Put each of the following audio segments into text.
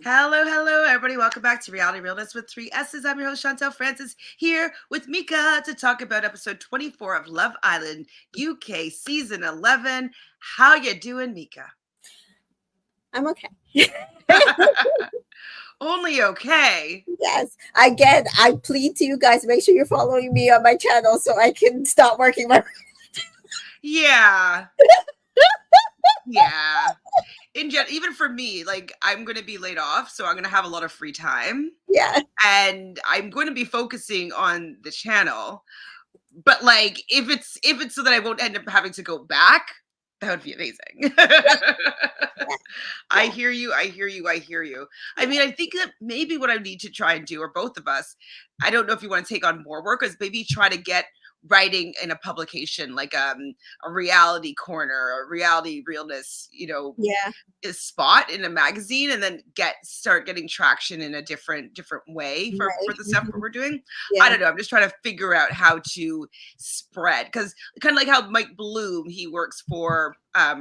Hello, hello, everybody. Welcome back to Reality Realness with three S's. I'm your host, Chantele Francis, here with Mika to talk about episode 24 of Love Island, UK, season 11. How you doing, Mika? I'm okay. Only okay. Yes. Again, I plead to you guys, make sure you're following me on my channel so I can stop working my. Yeah. Yeah. Even for me, like I'm going to be laid off, so I'm going to have a lot of free time. Yeah. And I'm going to be focusing on the channel. But like if it's so that I won't end up having to go back, that would be amazing. I Yeah. hear you. I hear you. I hear you. I Yeah. mean, I think that maybe what I need to try and do, or both of us, I don't know if you want to take on more work, is maybe try to get writing in a publication like a reality corner, a reality realness, Yeah. is spot in a magazine, and then start getting traction in a different way for Right. the stuff that we're doing. I Yeah. don't know, I'm just trying to figure out how to spread, because kind of like how Mike Bloom, he works for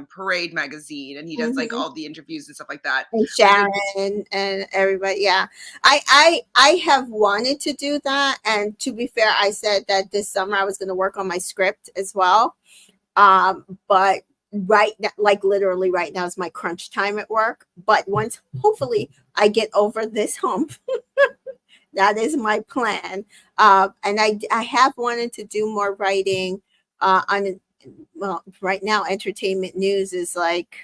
Parade magazine, and he does like hmm all the interviews and stuff like that. And It would be Sharon and everybody. Yeah. I have wanted to do that. And to be fair, I said that this summer I was going to work on my script as well. But right now, like literally right now is my crunch time at work. But once hopefully I get over this hump, that is my plan. And I have wanted to do more writing on, well, right now entertainment news is like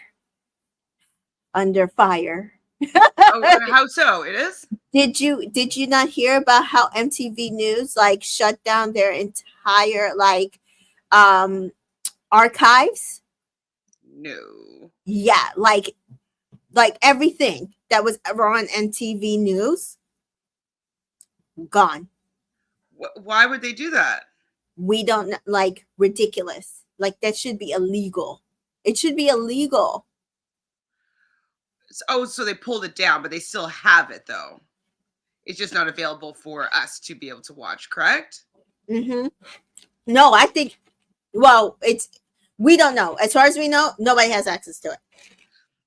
under fire. oh, how so it is. Did you not hear about how MTV News like shut down their entire like um archives? No. Yeah, like everything that was ever on MTV News gone. Why would they do that? We don't like ridiculous. Like that should be illegal. It should be illegal. Oh, so they pulled it down, but they still have it though. It's just not available for us to be able to watch, correct? hmm No, I think. Well, it's we don't know. As far as we know, nobody has access to it.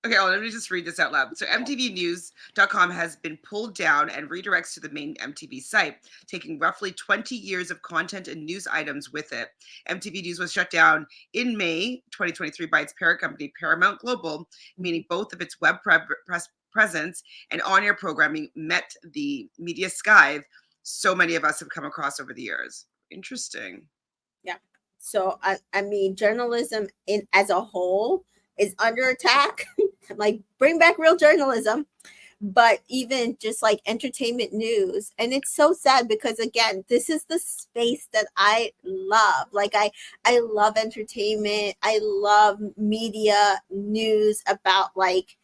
Okay, well, let me just read this out loud. So MTVnews.com has been pulled down and redirects to the main MTV site, taking roughly 20 years of content and news items with it. MTV News was shut down in May 2023 by its parent company, Paramount Global, meaning both of its presence and on-air programming met the media scythe so many of us have come across over the years. Interesting. Yeah. So I mean, journalism in as a whole is under attack. Like, bring back real journalism. But even just like entertainment news, and it's so sad because again, this is the space that I love. Like I love entertainment. I love media news about like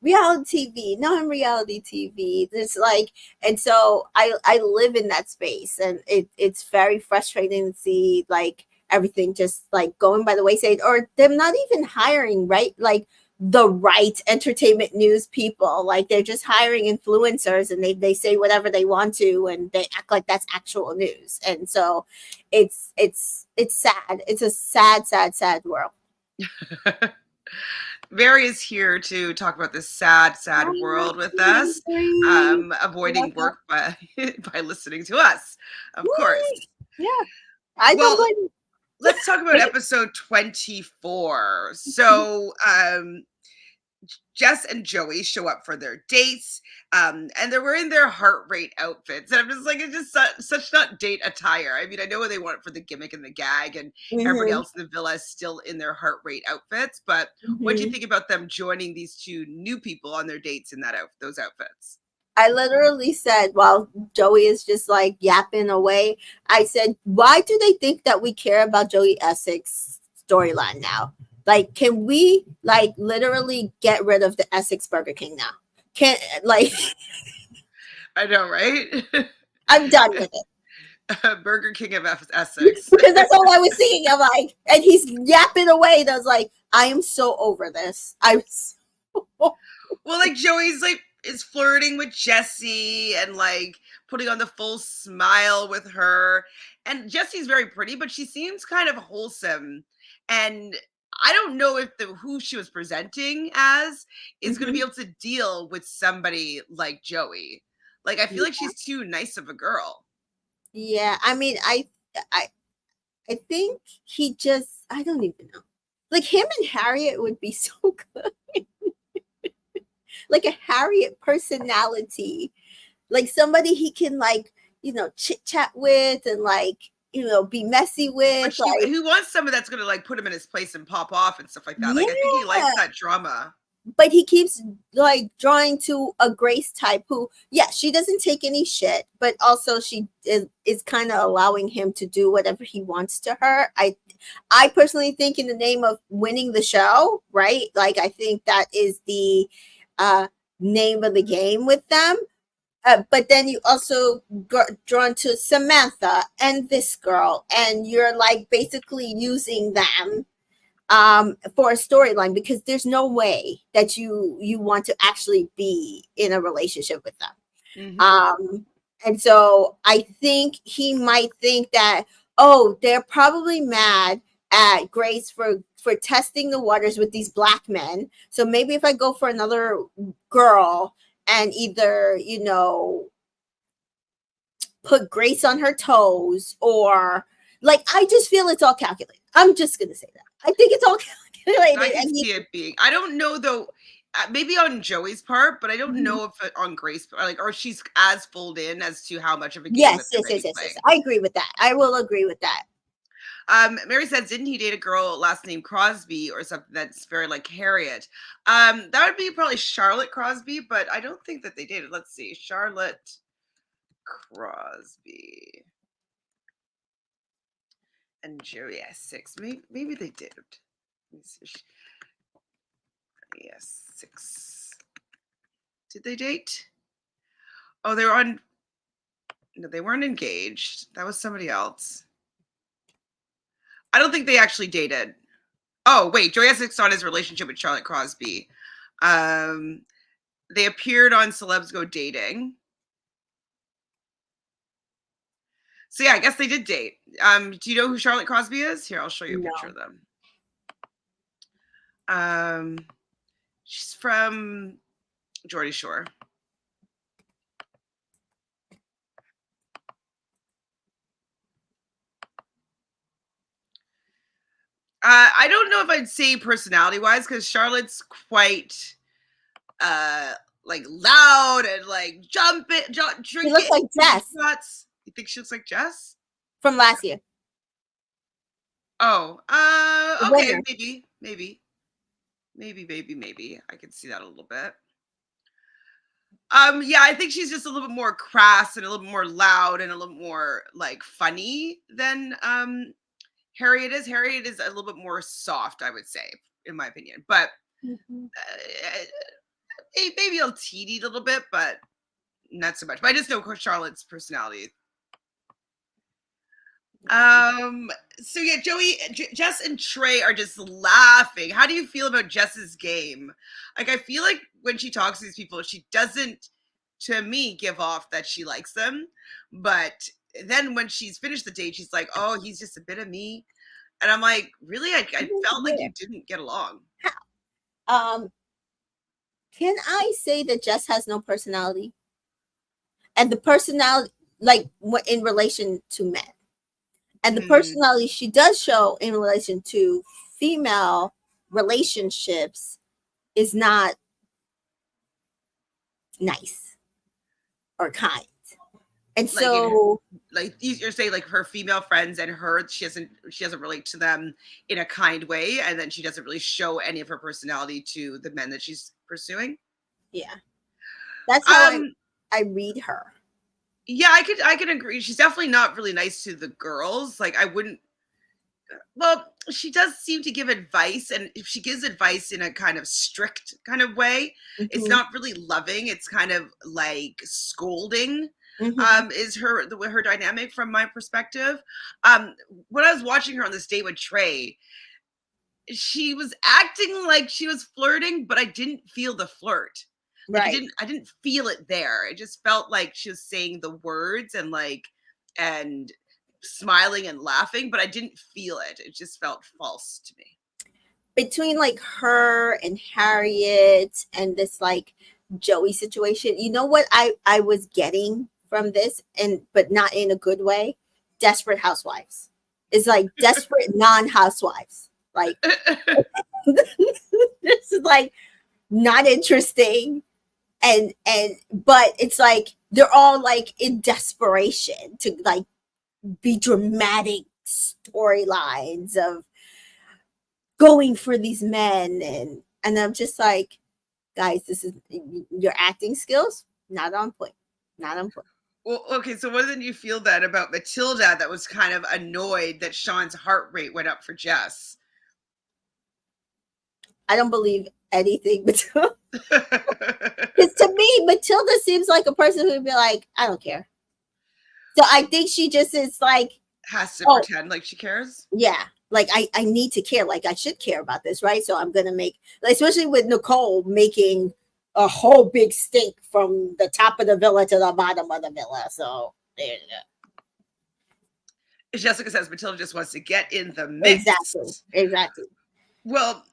reality TV, non-reality TV. There's like, and so I live in that space, and it's very frustrating to see like everything just like going by the wayside, or them not even hiring right like the right entertainment news people. Like they're just hiring influencers, and they say whatever they want to, and they act like that's actual news. And so it's sad. It's a sad world. Mary is here to talk about this sad world with us, avoiding work by by listening to us, of course. Yeah, I don't Well, blame. let's talk about episode 24. So, Jess and Joey show up for their dates, and they're wearing their heart rate outfits. And I'm just like, it's just such not date attire. I mean, I know what they want for the gimmick and the gag, and everybody Mhm, else in the villa is still in their heart rate outfits. But what do you mhm. think about them joining these two new people on their dates in those outfits? I literally said, while Joey is just like yapping away, I said, why do they think that we care about Joey Essex storyline now? Like, can we like literally get rid of the Essex Burger King now? Can like I know, right? I'm done with it. Burger King of Essex. Because that's all I was thinking. I'm like, and he's yapping away. And I was like, I am so over this. I'm so Well, like Joey's like is flirting with Jessie and like putting on the full smile with her. And Jessie's very pretty, but she seems kind of wholesome. And I don't know if who she was presenting as is going to be Mhm. able to deal with somebody like Joey. Like, I feel like she's too nice of a girl. Yeah, I mean, I I think he just, I don't even know. Like him and Harriet would be so good. Like a Harriet personality. Like somebody he can like, chit chat with and like, be messy But with. Like, who wants someone that's going to like put him in his place and pop off and stuff like that? Like, I think he yeah. likes that drama. But he keeps like drawing to a Grace type who, yeah, she doesn't take any shit, but also she is kind of allowing him to do whatever he wants to her. I personally think in the name of winning the show, right? Like I think that is the uh name of the game with them. But then you also got drawn to Samantha and this girl, and you're like basically using them for a storyline because there's no way that you want to actually be in a relationship with them. Mm-hmm. And so I think he might think that, oh, they're probably mad at Grace for testing the waters with these black men. So maybe if I go for another girl and either, put Grace on her toes or like I just feel it's all calculated. I'm just gonna say that. I think it's all I calculated. can And see it being. I don't know though. Maybe on Joey's part, but I don't Mhm. know if on Grace, like, or she's as full in as to how much of a game that Yes, they're yes, yes, really yes, yes. playing. I agree with that. I will agree with that. Mary says, didn't he date a girl last name Crosby or something that's very like Harriet? That would be probably Charlotte Crosby, but I don't think that they dated. Let's see, Charlotte Crosby and Joey Essex. Maybe they did. Let me see. Essex. Did they date? Oh, they were on. No, they weren't engaged. That was somebody else. I don't think they actually dated. Oh, wait, Joey Essex on his relationship with Charlotte Crosby. Um, they appeared on Celebs Go Dating. So yeah, I guess they did date. Do you know who Charlotte Crosby is? Here, I'll show you a picture No. of them. Um, she's from Geordie Shore. I don't know if I'd say personality wise because Charlotte's quite uh like loud and like She looks drinking like Jess shots. You think she looks like Jess? from last year. Oh, The okay, winner. maybe. I can see that a little bit. Yeah, I think she's just a little bit more crass and a little bit more loud and a little more like funny than Harriet is. Harriet is a little bit more soft, I would say, in my opinion. But Mhm. maybe a teeny little bit, but not so much. But I just know Charlotte's personality. Um. So yeah, Jess, and Trey are just laughing. How do you feel about Jess's game? Like, I feel like when she talks to these people, she doesn't, to me, give off that she likes them. But then when she's finished the date, she's like, "Oh, he's just a bit of me," and I'm like, "Really? I felt like Where? you didn't get along." Um, can I say that Jess has no personality? And the personality, like in relation to men, and the Hmm. personality she does show in relation to female relationships is not nice or kind. And Like in so, like you're saying like her female friends and her she doesn't relate to them in a kind way, and then she doesn't really show any of her personality to the men that she's pursuing. yeah, that's how um I read her. yeah, I could agree. She's definitely not really nice to the girls. Like, I wouldn't. Well, she does seem to give advice, and if she gives advice in a kind of strict kind of way, it's Mhm, not really loving. It's kind of like scolding. mhm. Is her dynamic from my perspective. When I was watching her on this date with Trey, she was acting like she was flirting, but I didn't feel the flirt. Like, Right. I didn't feel it there. It just felt like she was saying the words and like and smiling and laughing, but I didn't feel it. It just felt false to me. between like her and Harriet and this like Joey situation, you know what I was getting from this, and but not in a good way. Desperate Housewives. It's like desperate non-housewives. Like this is like not interesting, and but it's like they're all like in desperation to like be dramatic storylines of going for these men, and I'm just like, guys, this is your acting skills not on point, not on point. Well, okay, so what did you feel then about Matilda that was kind of annoyed that Sean's heart rate went up for Jess? I don't believe anything Matilda. Because to me, Matilda seems like a person who would be like, I don't care. So I think she just is like, Has to pretend like she cares. Yeah, like I need to care, like I should care about this, right? So I'm gonna make, especially with Nicole making a whole big stink from the top of the villa to the bottom of the villa. So there you go. Jessica says Matilda just wants to get in the mix. Exactly. Well,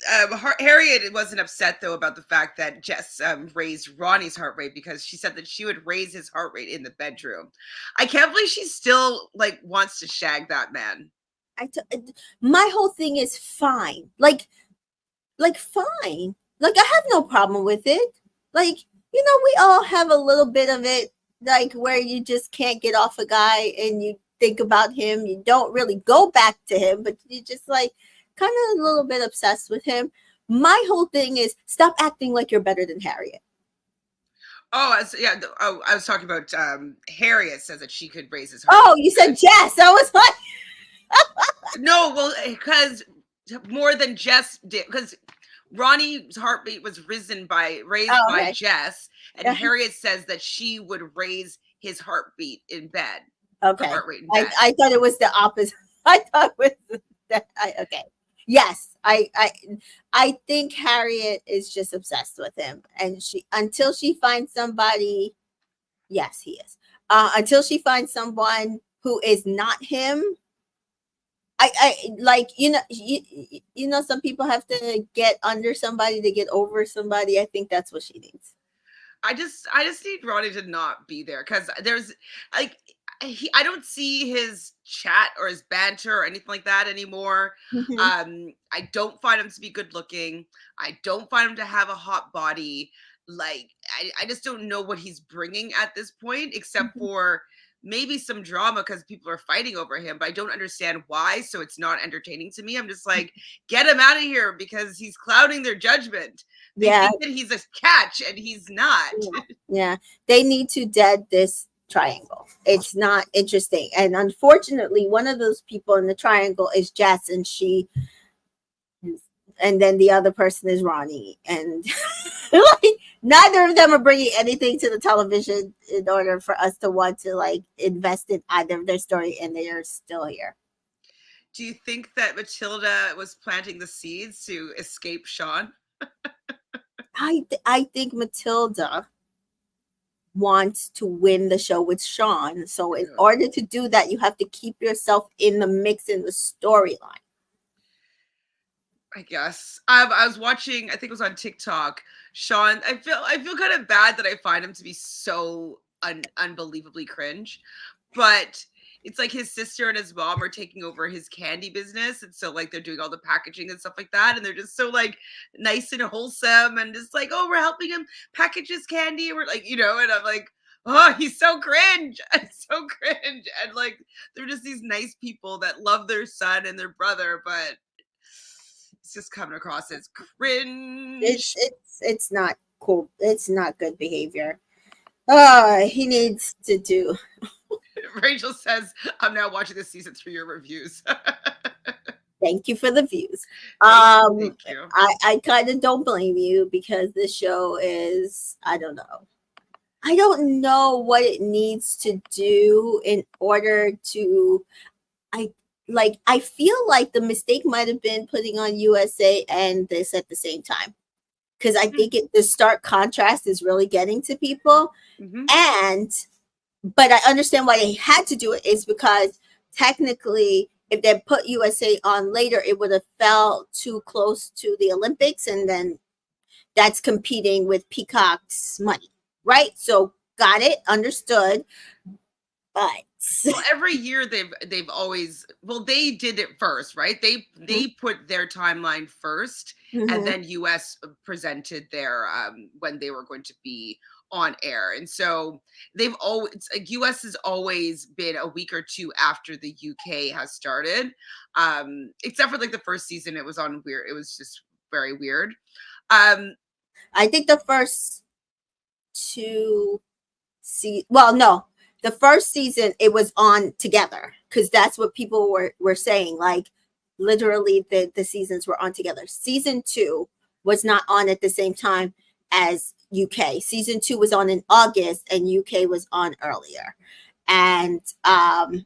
Harriet wasn't upset though about the fact that Jess raised Ronnie's heart rate, because she said that she would raise his heart rate in the bedroom. I can't believe she still like wants to shag that man. My whole thing is fine, like fine, like I have no problem with it. Like, you know, we all have a little bit of it, like where you just can't get off a guy and you think about him, you don't really go back to him, but you just like kind of a little bit obsessed with him. My whole thing is stop acting like you're better than Harriet. Oh, yeah. Oh, I was talking about Harriet says that she could raise his heart. Oh, you said Jess. I was like, no, well, because more than Jess did, because Ronnie's heartbeat was raised by Jess, and Harriet says that she would raise his heartbeat in bed. Okay, heart rate in bed. I thought it was the opposite. I thought it was that. Okay. Yes, I think Harriet is just obsessed with him, and until she finds somebody, yes, he is. Until she finds someone who is not him, I like, you know, some people have to get under somebody to get over somebody. I think that's what she needs. I just need Ronnie to not be there, because there's like. I don't see his chat or his banter or anything like that anymore. Mm-hmm. I don't find him to be good looking. I don't find him to have a hot body. Like, I just don't know what he's bringing at this point, except for maybe some drama because people are fighting over him, but I don't understand why. So it's not entertaining to me. I'm just like, get him out of here, because he's clouding their judgment. They think that he's a catch and he's not. Yeah. They need to dead this triangle. It's not interesting, and unfortunately one of those people in the triangle is Jess, and then the other person is Ronnie, and like neither of them are bringing anything to the television in order for us to want to like invest in either of their story, and they are still here. Do you think that Matilda was planting the seeds to escape Sean? I think Matilda wants to win the show with Sean. So in order to do that, you have to keep yourself in the mix in the storyline. I guess. I was watching, I think it was on TikTok, Sean. I feel kind of bad that I find him to be so unbelievably cringe. But it's like his sister and his mom are taking over his candy business, and so like they're doing all the packaging and stuff like that, and they're just so like nice and wholesome, and just like, oh, we're helping him package his candy, and we're like, you know, and I'm like, oh, he's so cringe. It's so cringe. And like they're just these nice people that love their son and their brother, but it's just coming across as cringe. It's not cool. It's not good behavior. He needs to do. Rachel says, I'm now watching this season through your reviews. Thank you for the views. Thank you. I kind of don't blame you, because this show is, I don't know what it needs to do in order to, I feel like the mistake might have been putting on USA and this at the same time. Because I think the stark contrast is really getting to people. Mm-hmm. But I understand why they had to do it, is because technically if they put USA on later, it would have felt too close to the Olympics, and then that's competing with Peacock's money, right? So got it, understood. But Well, every year they've always, well, they did it first, right? They put their timeline first, and then US presented their when they were going to be on air. And so they've always, like, US has always been a week or two after the UK has started. Except for like the first season, it was on weird, it was just very weird. I think the first two well, no, the first season it was on together, because that's what people were saying, like literally the seasons were on together. Season 2 was not on at the same time as UK. Season 2 was on in August and UK was on earlier. And I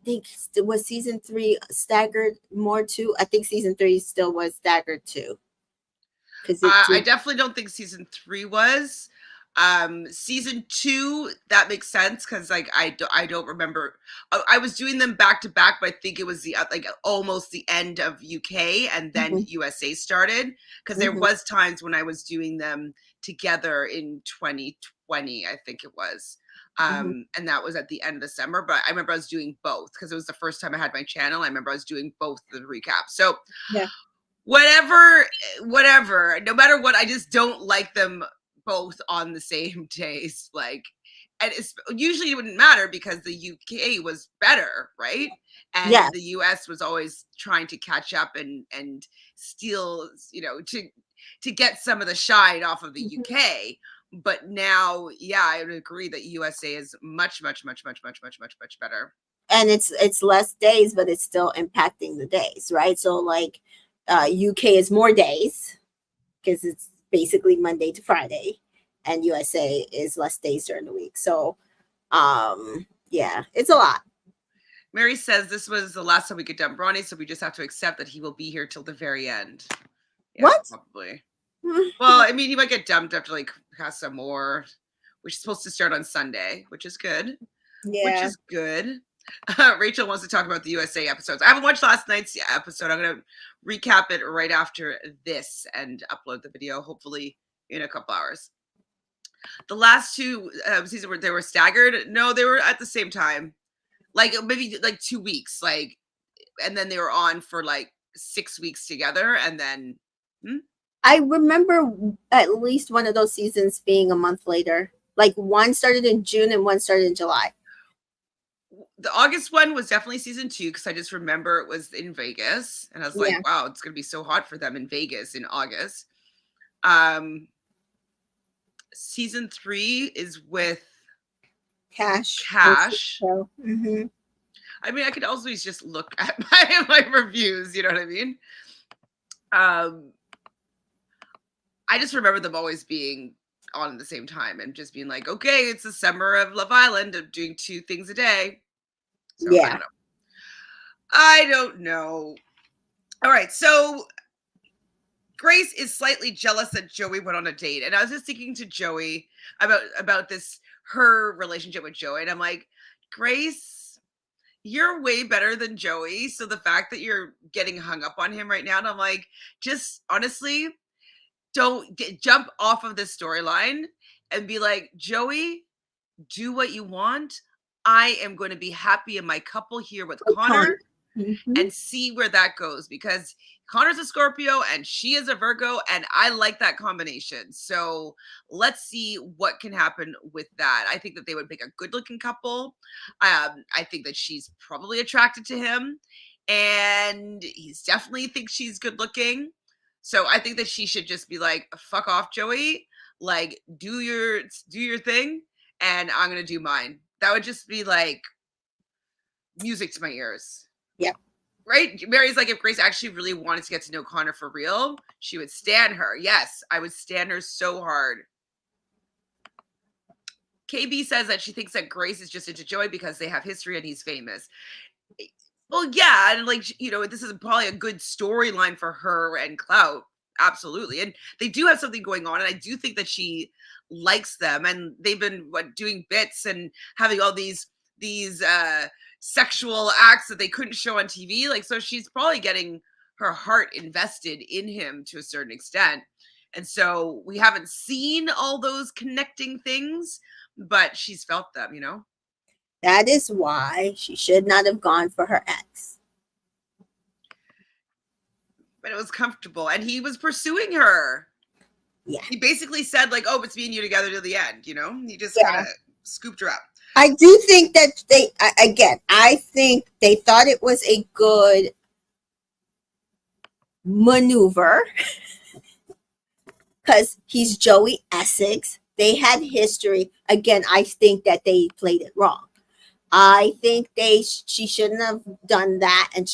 think it was season 3 staggered more too. I think season 3 still was staggered too. I definitely don't think season 3 was. Season 2, that makes sense, because like I don't remember. I was doing them back to back, but I think it was the like almost the end of UK, and then USA started, because there was times when I was doing them together in 2020, I think it was. And that was at the end of December, but I remember I was doing both because it was the first time I had my channel. I remember I was doing both the recaps. So yeah, whatever, no matter what, I just don't like them both on the same days. Like, and it's usually it wouldn't matter because the UK was better, right? And yeah, the US was always trying to catch up and steal, you know, to get some of the shine off of the UK. But now, yeah, I would agree that USA is much better. and it's less days, but it's still impacting the days, right? So like UK is more days because it's basically Monday to Friday, and USA is less days during the week. So yeah, it's a lot. Mary says this was the last time we could dump Ronnie, so we just have to accept that he will be here till the very end. Yeah, What? probably. Well, I mean, he might get dumped after like Casa More, which is supposed to start on Sunday, which is good. Yeah. Which is good. Rachel wants to talk about the USA episodes. I haven't watched last night's episode. I'm going to recap it right after this and upload the video, hopefully in a couple hours. The last two seasons where they were staggered. No, they were at the same time. Like maybe like 2 weeks, like, and then they were on for like 6 weeks together, and then. I remember at least one of those seasons being a month later. Like one started in June and one started in July. The August one was definitely season 2 because I just remember it was in Vegas, and I was like, wow, it's gonna be so hot for them in Vegas in August. Season 3 is with Cash. I mean, I could always just look at my reviews, you know what I mean? I just remember them always being on at the same time and just being like, okay, it's the summer of Love Island of doing 2 things a day. So yeah. I don't know. All right, so Grace is slightly jealous that Joey went on a date, and I was just thinking to Joey about this, her relationship with Joey, and I'm like, Grace, you're way better than Joey, so the fact that you're getting hung up on him right now, and I'm like, just honestly, don't jump off of this storyline and be like, Joey, do what you want. I am going to be happy in my couple here with Connor and see where that goes, because Connor's a Scorpio and she is a Virgo, and I like that combination. So let's see what can happen with that. I think that they would make a good looking couple. I think that she's probably attracted to him, and he's definitely thinks she's good looking. So I think that she should just be like, fuck off, Joey. Like, do your thing, and I'm gonna do mine. That would just be like music to my ears. Yeah. Right? Mary's like, if Grace actually really wanted to get to know Connor for real, she would stan her. Yes, I would stan her so hard. KB says that she thinks that Grace is just into Joey because they have history and he's famous. Well, yeah, and like, you know, this is probably a good storyline for her and Clout. Absolutely. And they do have something going on, and I do think that she likes them, and they've been doing bits and having all these these sexual acts that they couldn't show on TV. Like, so she's probably getting her heart invested in him to a certain extent. And so we haven't seen all those connecting things, but she's felt them, you know? That is why she should not have gone for her ex. But it was comfortable. And he was pursuing her. Yeah. He basically said, like, oh, it's me and you together to the end, you know? He just kind of scooped her up. I do think that I think they thought it was a good maneuver because he's Joey Essex. They had history. Again, I think that they played it wrong. I think she shouldn't have done that, and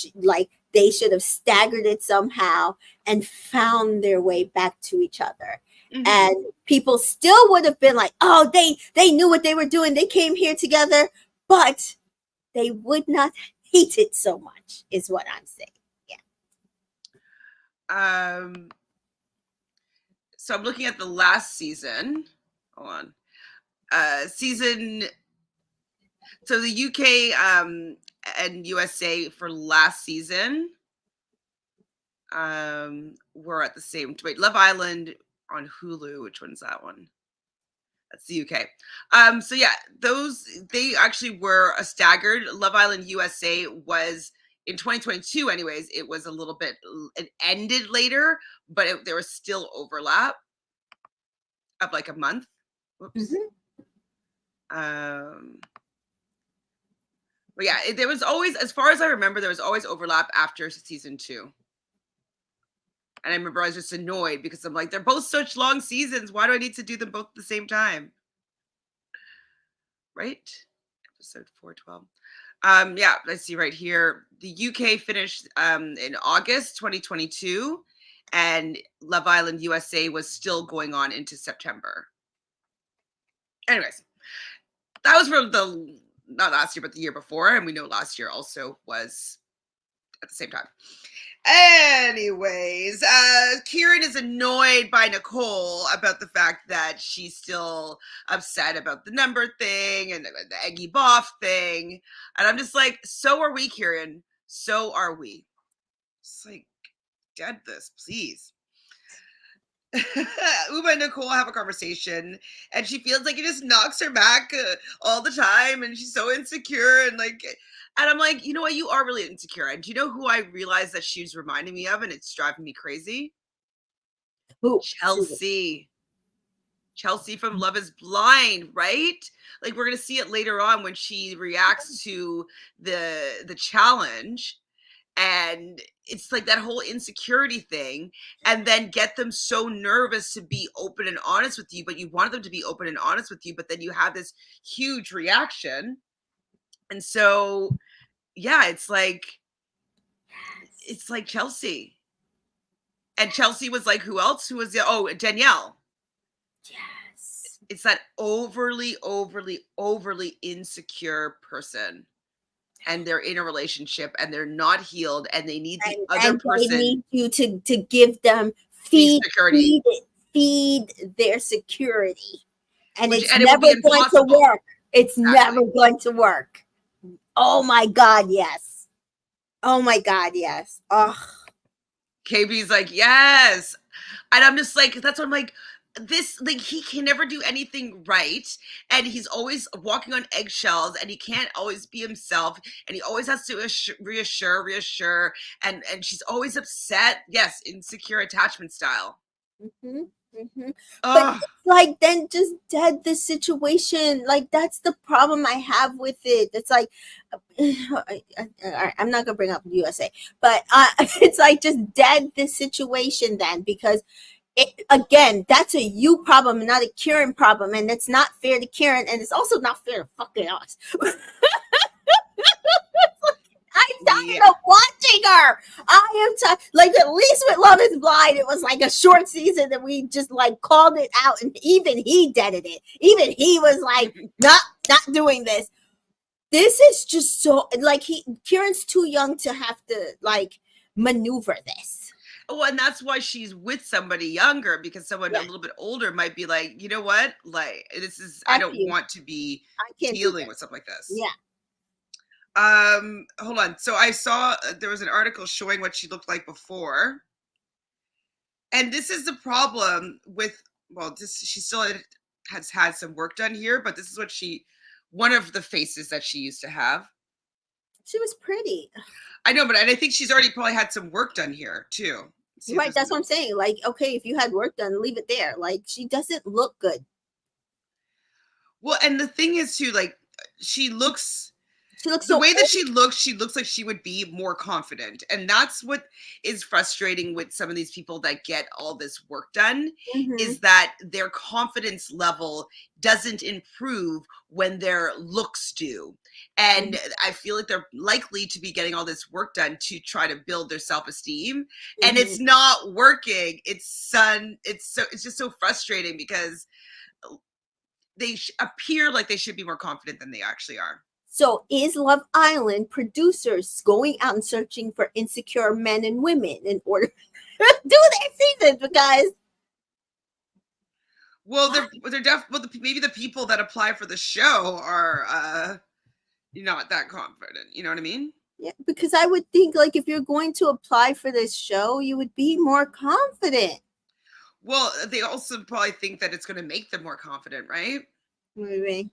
they should have staggered it somehow and found their way back to each other. Mm-hmm. And people still would have been like, oh, they knew what they were doing. They came here together, but they would not hate it so much, is what I'm saying. Yeah. So I'm looking at the last season. Hold on. So the UK and USA for last season were at the same. Wait, Love Island on Hulu. Which one's that one? That's the UK. So yeah, they actually were a staggered. Love Island USA was in 2022 anyways. It was a little bit, it ended later, but there was still overlap of like a month. Whoops. Mm-hmm. But yeah, there was always, as far as I remember, there was always overlap after season 2. And I remember I was just annoyed because I'm like, they're both such long seasons. Why do I need to do them both at the same time? Right? Episode 412. Yeah, let's see right here. The UK finished in August 2022, and Love Island USA was still going on into September. Anyways, that was for not last year, but the year before. And we know last year also was at the same time. Anyways, Kieran is annoyed by Nicole about the fact that she's still upset about the number thing and the Eggy Boff thing. And I'm just like, so are we, Kieran. So are we. Just like, dead this, please. Uma and Nicole have a conversation, and she feels like it just knocks her back all the time, and she's so insecure, and I'm like, you know what, you are really insecure. And do you know who I realized that she's reminding me of, and it's driving me crazy? Who? Chelsea from Love is Blind, right? Like, we're gonna see it later on when she reacts to the challenge. And it's like that whole insecurity thing, and then get them so nervous to be open and honest with you, but you want them to be open and honest with you, but then you have this huge reaction. And so, yeah, it's like Chelsea. And Chelsea was like, who else? Who was Danielle. Yes. It's that overly insecure person. And they're in a relationship and they're not healed and they need the other person. They need you to give them feed their security. And it's never going to work. It's never going to work. Oh my God, yes. Oh my God, yes. Oh. KB's like, yes. And I'm just like, that's what I'm like, this, like, he can never do anything right, and he's always walking on eggshells, and he can't always be himself, and he always has to reassure, and she's always upset. Yes, insecure attachment style. Mm-hmm. Mm-hmm. But it's like, then just dead the situation. Like, that's the problem I have with it. It's like, I'm not gonna bring up USA, but it's like, just dead the situation then, because again, that's a you problem, not a Kieran problem, and it's not fair to Kieran, and it's also not fair to fucking us. I'm tired of watching her. I am like, at least with Love is Blind, it was like a short season that we just like called it out, and even he deaded it. Even he was like, not doing this. This is just so like Kieran's too young to have to like maneuver this. Oh, and that's why she's with somebody younger, because someone a little bit older might be like, you know what? Like, this is, I don't want to be dealing with stuff like this. Yeah. Hold on. So I saw there was an article showing what she looked like before. And this is the problem with, well, this, she still has had some work done here, but this is what one of the faces that she used to have. She was pretty. I know, but I think she's already probably had some work done here too. Right, that's what I'm saying. Like, okay, if you had work done, leave it there. Like, she doesn't look good. Well, and the thing is too, like, she looks the so way that she looks like she would be more confident. And that's what is frustrating with some of these people that get all this work done, is that their confidence level doesn't improve when their looks do. And I feel like they're likely to be getting all this work done to try to build their self-esteem. And it's not working. It's just so frustrating because they appear like they should be more confident than they actually are. So is Love Island producers going out and searching for insecure men and women in order to do their season? Because, well, maybe the people that apply for the show are not that confident. You know what I mean? Yeah, because I would think, like, if you're going to apply for this show, you would be more confident. Well, they also probably think that it's going to make them more confident, right? Maybe.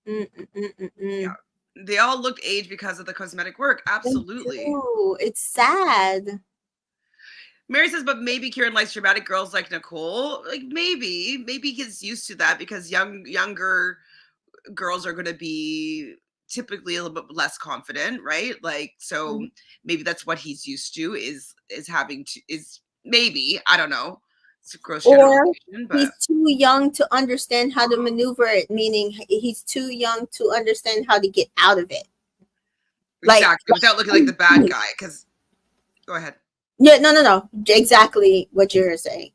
Yeah. They all look aged because of the cosmetic work. Absolutely. It's sad. Mary says, but maybe Kieran likes dramatic girls like Nicole. Like, maybe he's used to that because younger girls are going to be typically a little bit less confident, right? Like, so maybe that's what he's used to is having to, is maybe, I don't know. It's a gross generalization, but he's too young to understand how to maneuver it, meaning he's too young to understand how to get out of it. Exactly, without looking like the bad guy. Because, go ahead. Yeah, no. Exactly what you're saying.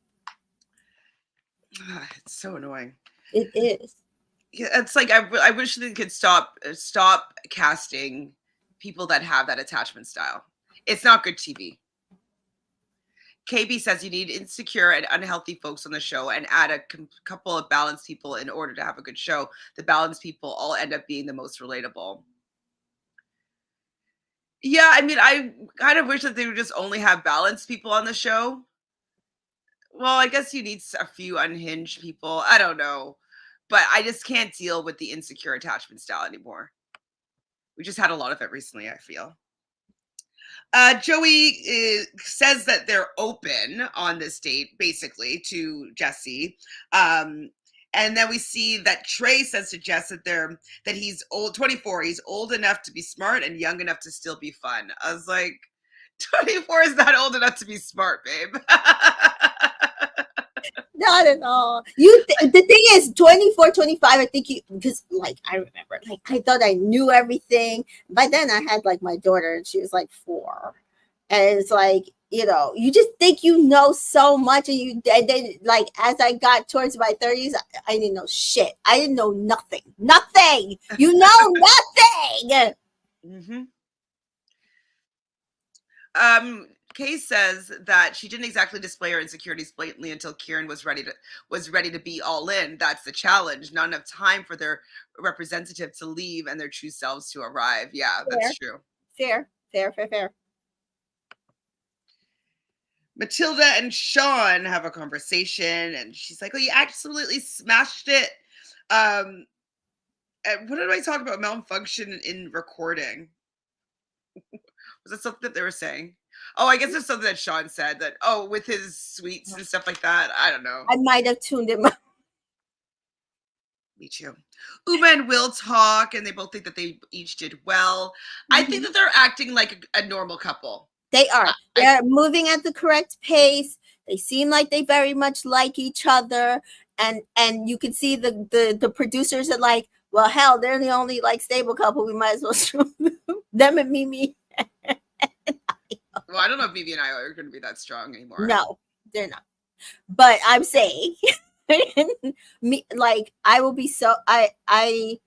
It's so annoying. It is. Yeah, it's like I wish they could stop casting people that have that attachment style. It's not good TV. KB says you need insecure and unhealthy folks on the show and add a couple of balanced people in order to have a good show. The balanced people all end up being the most relatable. Yeah, I mean, I kind of wish that they would just only have balanced people on the show. Well, I guess you need a few unhinged people. I don't know. But I just can't deal with the insecure attachment style anymore. We just had a lot of it recently, I feel. Joey says that they're open on this date, basically, to Jesse. And then we see that Trey says to Jess that he's old, 24. He's old enough to be smart and young enough to still be fun. I was like, 24 is not old enough to be smart, babe. Not at all. The thing is 24, 25, I think because like I remember, like I thought I knew everything. By then I had like my daughter and she was like 4. And it's like, you just think you know so much and then like as I got towards my 30s, I didn't know shit. I didn't know nothing. Nothing. You know nothing. Kay says that she didn't exactly display her insecurities blatantly until Kieran was ready to be all in. That's the challenge. Not enough time for their representative to leave and their true selves to arrive. Yeah, that's true. Fair. Matilda and Sean have a conversation, and she's like, "Oh, you absolutely smashed it." And what did I talk about? Malfunction in recording. Was that something that they were saying? Oh, I guess it's something that Sean said that, with his sweets and stuff like that. I don't know. I might have tuned him out. Me too. Uma and Will talk, and they both think that they each did well. I think that they're acting like a normal couple. They are. They're moving at the correct pace. They seem like they very much like each other. And you can see the producers are like, well, hell, they're the only like stable couple. We might as well show them and Mimi. Well, I don't know if Mimi and I are going to be that strong anymore. No, they're not. But I'm saying, like, I will be so I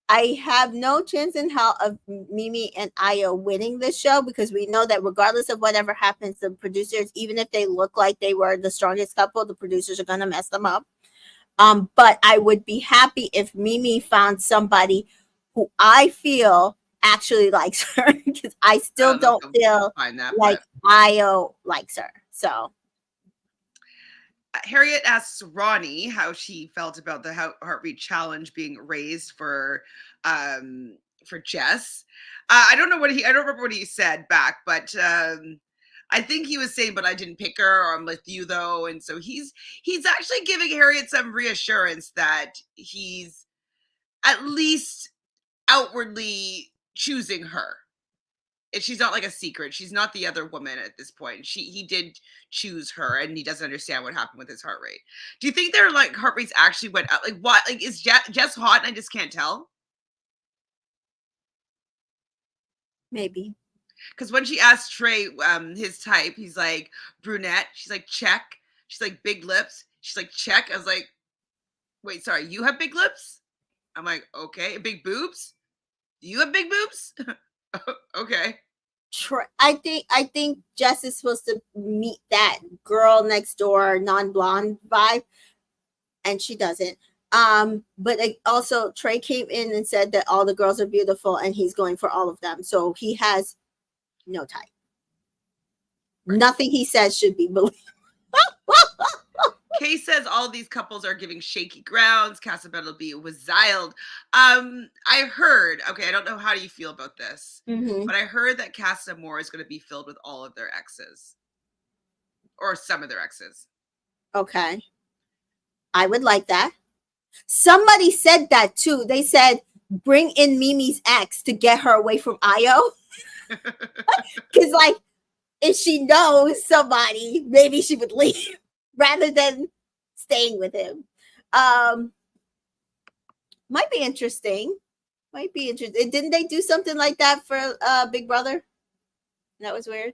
have no chance in hell of Mimi and Aya winning this show because we know that regardless of whatever happens, the producers, even if they look like they were the strongest couple, the producers are going to mess them up. But I would be happy if Mimi found somebody who I feel actually likes her, because I still don't feel like Io likes her. So Harriet asks Ronnie how she felt about the heartbeat challenge being raised for Jess. I don't remember what he said back, but I think he was saying, "But I didn't pick her, or I'm with you though." And so he's actually giving Harriet some reassurance that he's at least outwardly choosing her. And she's not like a secret. She's not the other woman at this point. He did choose her, and he doesn't understand what happened with his heart rate. Do you think their like heart rates actually went up? Like what? Like is Jess hot and I just can't tell? maybe. Because when she asked Trey his type, he's like brunette. She's like check. She's like big lips. She's like check. I was like, wait, sorry, you have big lips? I'm like, okay, big boobs. You have big boobs? Okay. I think Jess is supposed to meet that girl next door non-blonde vibe, and she doesn't. But also Trey came in and said that all the girls are beautiful and he's going for all of them. So he has no type. Right. Nothing he says should be believed. Kay says all of these couples are giving shaky grounds. Casabella was wild. I heard, okay, I don't know how you feel about this, but I heard that Casa Amor is going to be filled with all of their exes. Or some of their exes. Okay. I would like that. Somebody said that too. They said, bring in Mimi's ex to get her away from Io. Because, like, if she knows somebody, maybe she would leave rather than staying with him. Might be interesting. Didn't they do something like that for Big Brother? That was weird.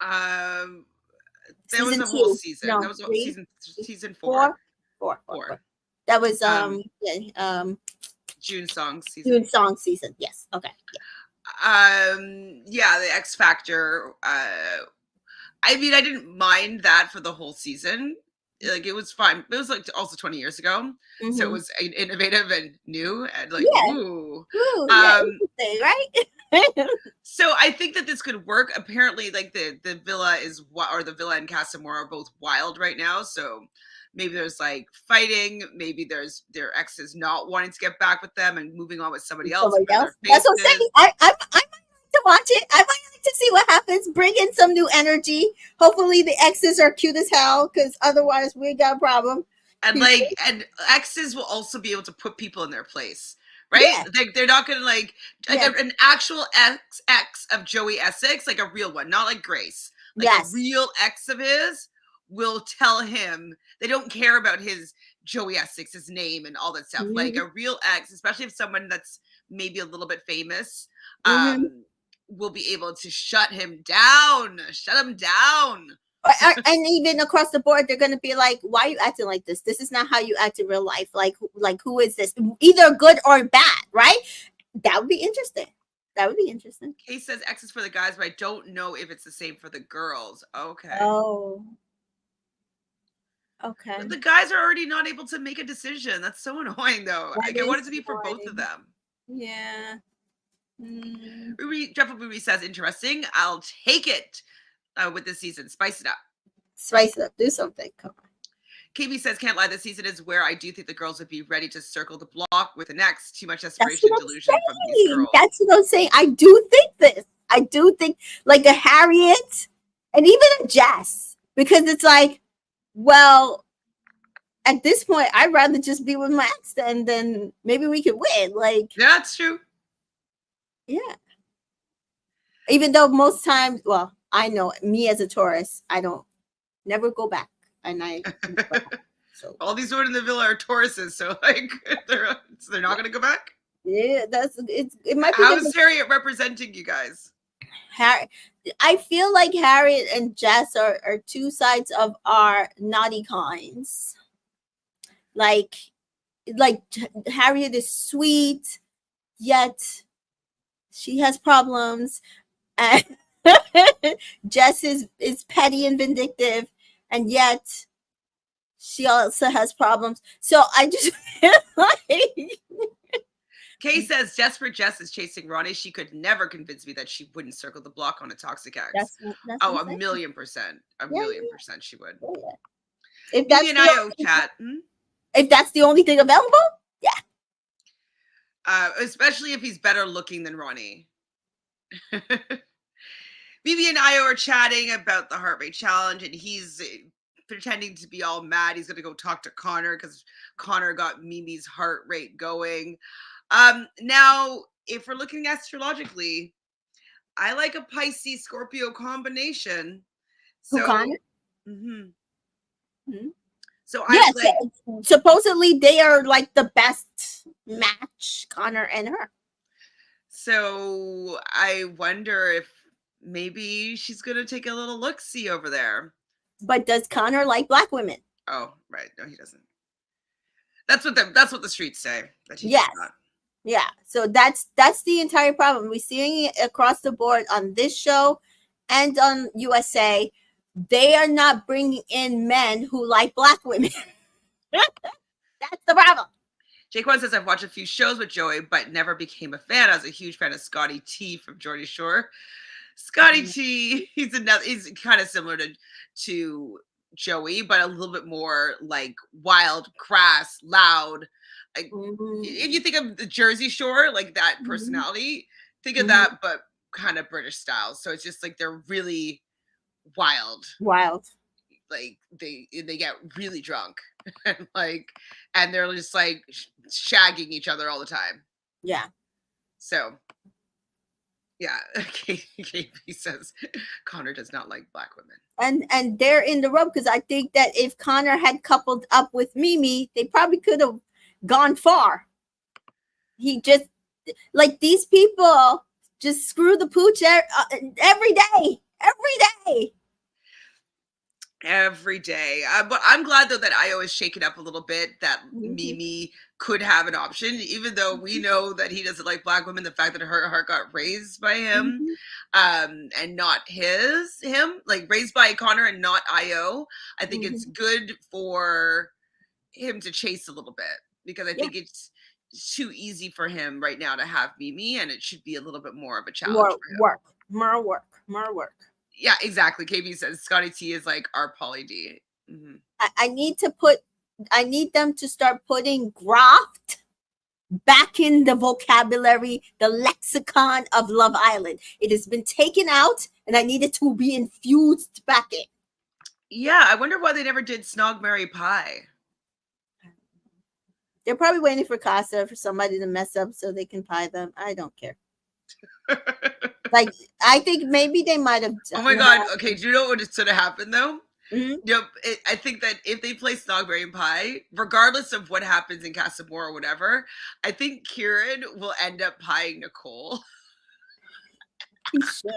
There was a whole season. No, that was season 4. Four. That was June song season. June song season. Yes. Okay. Yeah, the X Factor. I mean, I didn't mind that for the whole season. Like, it was fine. It was like also 20 years ago, so it was innovative and new and like ooh, right? So I think that this could work. Apparently, like the villa and Casa Amor are both wild right now. So maybe there's like fighting. Maybe there's their exes not wanting to get back with them and moving on with somebody else. That's what I'm saying. I might like to watch it. I might like to see what happens. Bring in some new energy. Hopefully the exes are cute as hell, because otherwise we got a problem. And and exes will also be able to put people in their place. Right? Yeah. They're not gonna like an actual ex of Joey Essex, like a real one, not like Grace. Like a real ex of his will tell him they don't care about his Joey Essex's name and all that stuff. Like a real ex, especially if someone that's maybe a little bit famous, will be able to shut him down. And even across the board, they're going to be like, why are you acting like this? This is not how you act in real life. Like who is this? Either good or bad, right? That would be interesting. Kay says X is for the guys, but I don't know if it's the same for the girls. Okay. Oh. Okay. But the guys are already not able to make a decision. That's so annoying, though. I want it to be for both of them. Yeah. Ruby says, interesting. I'll take it with this season. Spice it up. Do something. Come on. KB says, can't lie, this season is where I do think the girls would be ready to circle the block with an ex. Too much desperation and delusion from these girls. That's what I'm saying. I do think this. I do think like a Harriet and even a Jess, because it's like, well, at this point, I'd rather just be with my ex and then maybe we could win. Like, yeah, that's true. Yeah. Even though most times, well, I know me as a Taurus, I don't never go back. And so all these women in the villa are Tauruses, so like they're not gonna go back. Yeah, it might be. How is Harriet representing you guys? I feel like Harriet and Jess are two sides of our naughty kinds. Like Harriet is sweet, yet she has problems, and Jess is petty and vindictive, and yet she also has problems. So I just feel like Kay says, desperate Jess is chasing Ronnie. She could never convince me that she wouldn't circle the block on a toxic ex. That's Oh, what a I'm saying. million percent. A Yeah, million percent she would. yeah. If Mimi that's and the IO only, chat. if that's the only thing available, yeah. Especially if he's better looking than Ronnie. Mimi and Io are chatting about the heart rate challenge, and he's pretending to be all mad. He's going to go talk to Connor because Connor got Mimi's heart rate going. Now, if we're looking astrologically, I like a Pisces Scorpio combination. Who, So, Connor? so Yes, I like. supposedly they are like the best match, Connor and her. So I wonder if maybe she's gonna take a little look-see over there. But does Connor like black women? Oh, right. No, he doesn't. That's what the streets say. That he Yes. does not. Yeah. So that's the entire problem. We're seeing it across the board on this show and on USA. They are not bringing in men who like black women. That's the problem. Jaquan says, I've watched a few shows with Joey, but never became a fan. I was a huge fan of Scotty T from Geordie Shore. Scotty T, he's kind of similar to Joey, but a little bit more like wild, crass, loud. Like if you think of the Jersey Shore, like that personality, think of that, but kind of British style. So it's just like they're really wild. Like they get really drunk and they're just like shagging each other all the time. Yeah. So yeah, KP says Connor does not like black women. And they're in the rub because I think that if Connor had coupled up with Mimi, they probably could have gone far. He just like these people just screw the pooch every day. Every day. But I'm glad though that Io is shaken up a little bit, that Mimi could have an option, even though we know that he doesn't like black women. The fact that her heart got raised by him, and not him, like raised by Connor and not Io. I think it's good for him to chase a little bit because I think it's too easy for him right now to have Mimi, and it should be a little bit more of a challenge for him. More work. Yeah, exactly. KB says Scotty T is like our Pauly D. I need them to start putting graft back in the vocabulary, the lexicon of Love Island. It has been taken out, and I need it to be infused back in. Yeah, I wonder why they never did Snog, Marry, Pie. They're probably waiting for Casa for somebody to mess up so they can pie them. I don't care. Like, I think maybe they might have. Oh my God. Okay, do you know what should have happened though? Mm-hmm. I think that if they play Snogberry and Pie, regardless of what happens in Casamore or whatever, I think Kieran will end up pieing Nicole. He should.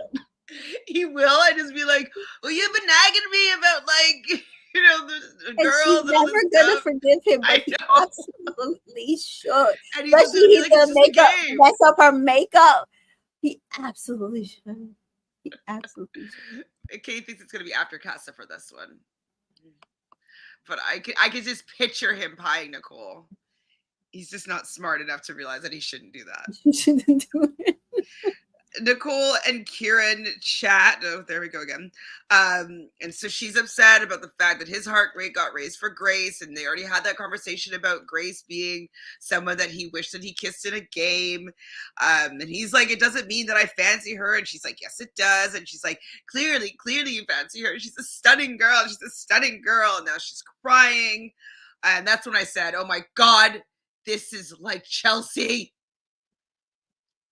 He will. I just be like, well, you've been nagging me about like, the girl. And she's never gonna forgive him, but he absolutely should. And especially he's gonna mess up her makeup. He absolutely should. Kate thinks it's gonna be after Casa for this one, but I could just picture him pieing Nicole. He's just not smart enough to realize that he shouldn't do that. He shouldn't do it. Nicole and Kieran chat. Oh, there we go again. And so she's upset about the fact that his heart rate got raised for Grace, and they already had that conversation about Grace being someone that he wished that he kissed in a game. And he's like, it doesn't mean that I fancy her. And she's like, yes, it does. And she's like, clearly you fancy her. She's a stunning girl. And now she's crying. And that's when I said, oh my God, this is like Chelsea.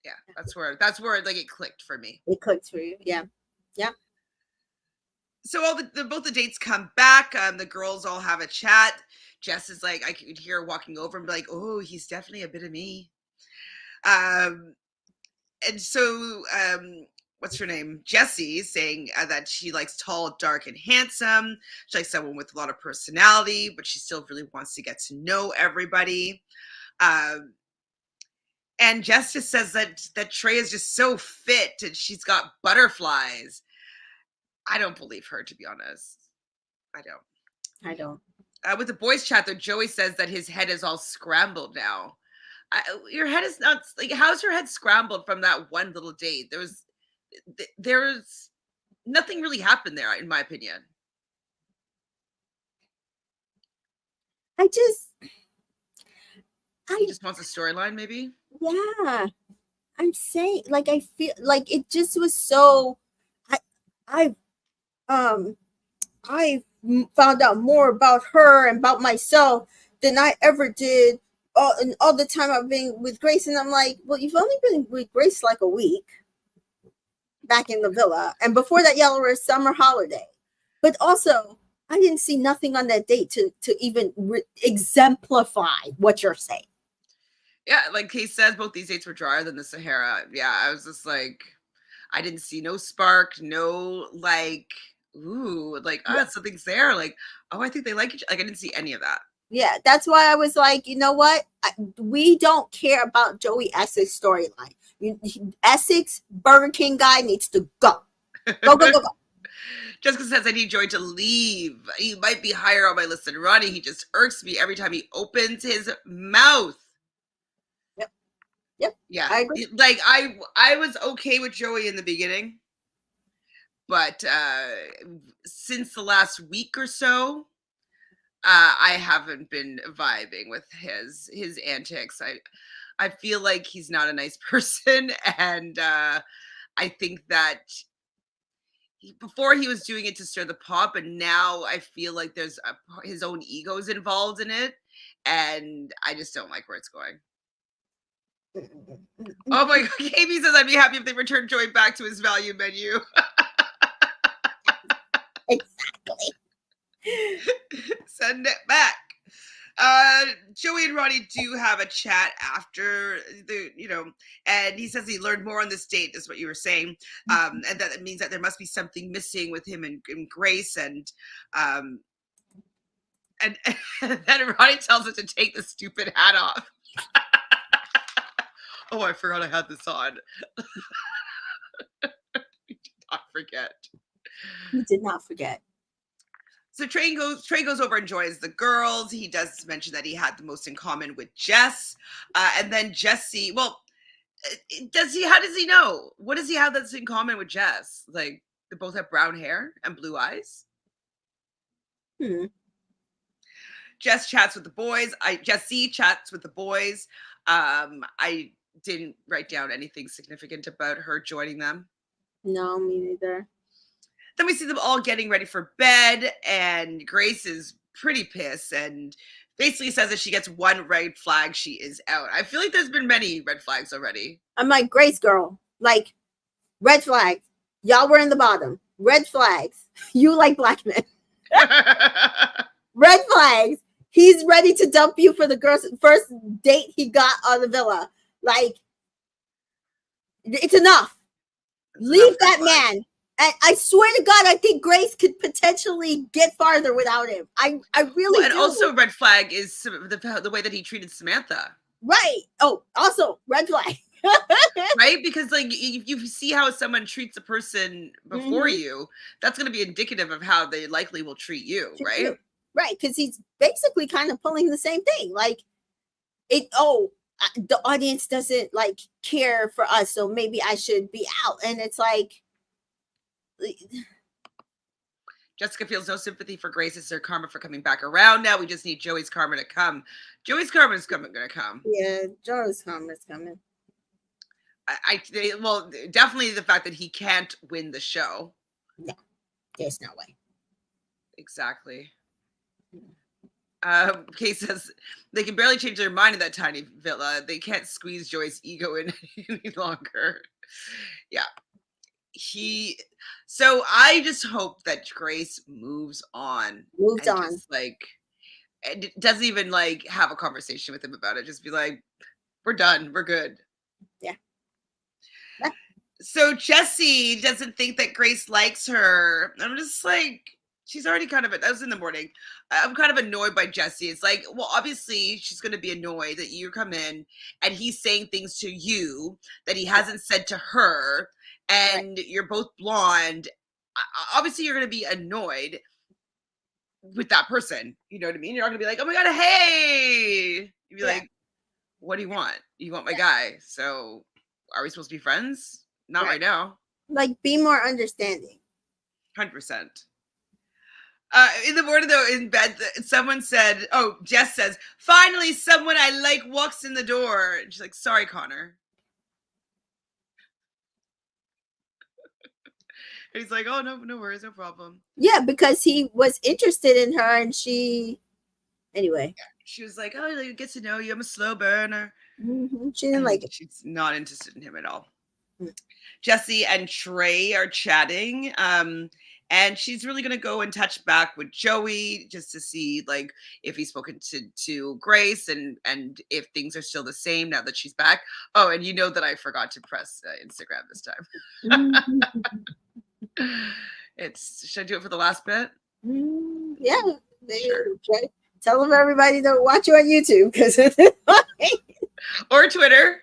Yeah, that's where like it clicked for me. It clicked for you, yeah. So both the dates come back. The girls all have a chat. Jess is like, I could hear her walking over and be like, oh, he's definitely a bit of me. And so what's her name? Jessie saying that she likes tall, dark, and handsome. She likes someone with a lot of personality, but she still really wants to get to know everybody. And Jess just says that Trey is just so fit and she's got butterflies. I don't believe her, to be honest. I don't. With the boys chat, though, Joey says that his head is all scrambled now. Your head is not like, how's your head scrambled from that one little date? There's nothing really happened there, in my opinion. I just, He I, just wants a storyline, maybe. yeah, I'm saying, like, I feel like it just was so, I, I, um, I found out more about her and about myself than I ever did all the time I've been with Grace. And I'm like, well, you've only been with Grace like a week back in the villa. And before that, y'all were a summer holiday. But also, I didn't see nothing on that date to even exemplify what you're saying. Yeah, like he says, both these dates were drier than the Sahara. Yeah, I was just like, I didn't see no spark, no like, ooh, like, Yeah. something's there. Like, oh, I think they like each. Like, I didn't see any of that. Yeah, that's why I was like, you know what? We don't care about Joey Essex storyline. Essex Burger King guy needs to go. Go, go, go, go. Jessica says, I need Joey to leave. He might be higher on my list than Ronnie. He just irks me every time he opens his mouth. Yep. Yep. Yeah. I agree. Like, I was okay with Joey in the beginning. But since the last week or so, I haven't been vibing with his antics. I feel like he's not a nice person, and I think that before he was doing it to stir the pot, but now I feel like there's his own ego's involved in it, and I just don't like where it's going. Oh my God, KB says I'd be happy if they returned Joey back to his value menu. Exactly. Send it back. Joey and Ronnie do have a chat after and he says he learned more on this date, is what you were saying. And that it means that there must be something missing with him and Grace, and then Ronnie tells her to take the stupid hat off. Oh, I forgot I had this on. We did not forget. You did not forget. So Trey goes over and joins the girls. He does mention that he had the most in common with Jess. And then Jesse, well, how does he know? What does he have that's in common with Jess? Like, they both have brown hair and blue eyes. Jesse chats with the boys. I didn't write down anything significant about her joining them. No, me neither. Then we see them all getting ready for bed, and Grace is pretty pissed and basically says that she gets one red flag, she is out. I feel like there's been many red flags already. I'm like, Grace girl, like, red flags. Y'all were in the bottom. Red flags. You like black men. Red flags. He's ready to dump you for the girl's first date he got on the villa. Like, it's enough. Leave that man. And I swear to God, I think Grace could potentially get farther without him. I really and do. Also, red flag is the way that he treated Samantha. Right. Oh, also, red flag. Right? Because, like, if you see how someone treats a person before you, that's going to be indicative of how they likely will treat you, right? Right, because he's basically kind of pulling the same thing. Like, the audience doesn't, like, care for us, so maybe I should be out. And it's like, Jessica feels no sympathy for Grace. It's her karma for coming back around. Now we just need Joey's karma to come. Joey's karma is going to come. Yeah, Joey's karma is coming. Well, definitely the fact that he can't win the show. No, there's no way. Exactly. Kay says they can barely change their mind in that tiny villa. They can't squeeze Joey's ego in any longer. Yeah. So I just hope that Grace moves on. Just, like, and doesn't even, like, have a conversation with him about it. Just be like, we're done. We're good. Yeah. So Jesse doesn't think that Grace likes her. I'm just like, she's already kind of, that was in the morning. I'm kind of annoyed by Jesse. It's like, well, obviously she's going to be annoyed that you come in and he's saying things to you that he hasn't said to her. And you're both blonde. Obviously you're going to be annoyed with that person. You know what I mean? You're not going to be like, oh my God, hey. You'd be like, what do you want? You want my guy. So are we supposed to be friends? Not right now. Like, be more understanding. 100%. In the morning, though, in bed, someone said, oh, Jess says, finally, someone I like walks in the door. And she's like, sorry, Connor. And he's like, oh, no worries, no problem. Yeah, because he was interested in her and she, anyway. Yeah. She was like, oh, like, get to know you. I'm a slow burner. She didn't like it. She's not interested in him at all. Jesse and Trey are chatting. And she's really gonna go and touch back with Joey just to see like if he's spoken to Grace and if things are still the same now that she's back. Oh, and you know that I forgot to press Instagram this time. Should I do it for the last bit? Yeah, sure. Tell them everybody to watch you on YouTube because or Twitter.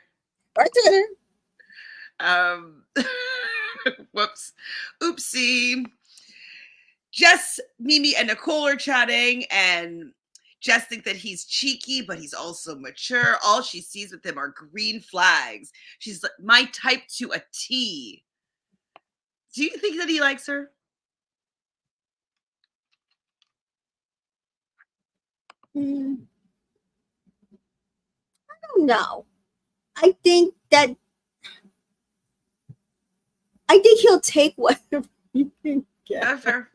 Whoops, oopsie. Jess, Mimi, and Nicole are chatting, and Jess thinks that he's cheeky, but he's also mature. All she sees with him are green flags. She's like, my type to a T. Do you think that he likes her? I don't know. I think he'll take whatever he can get. Fair.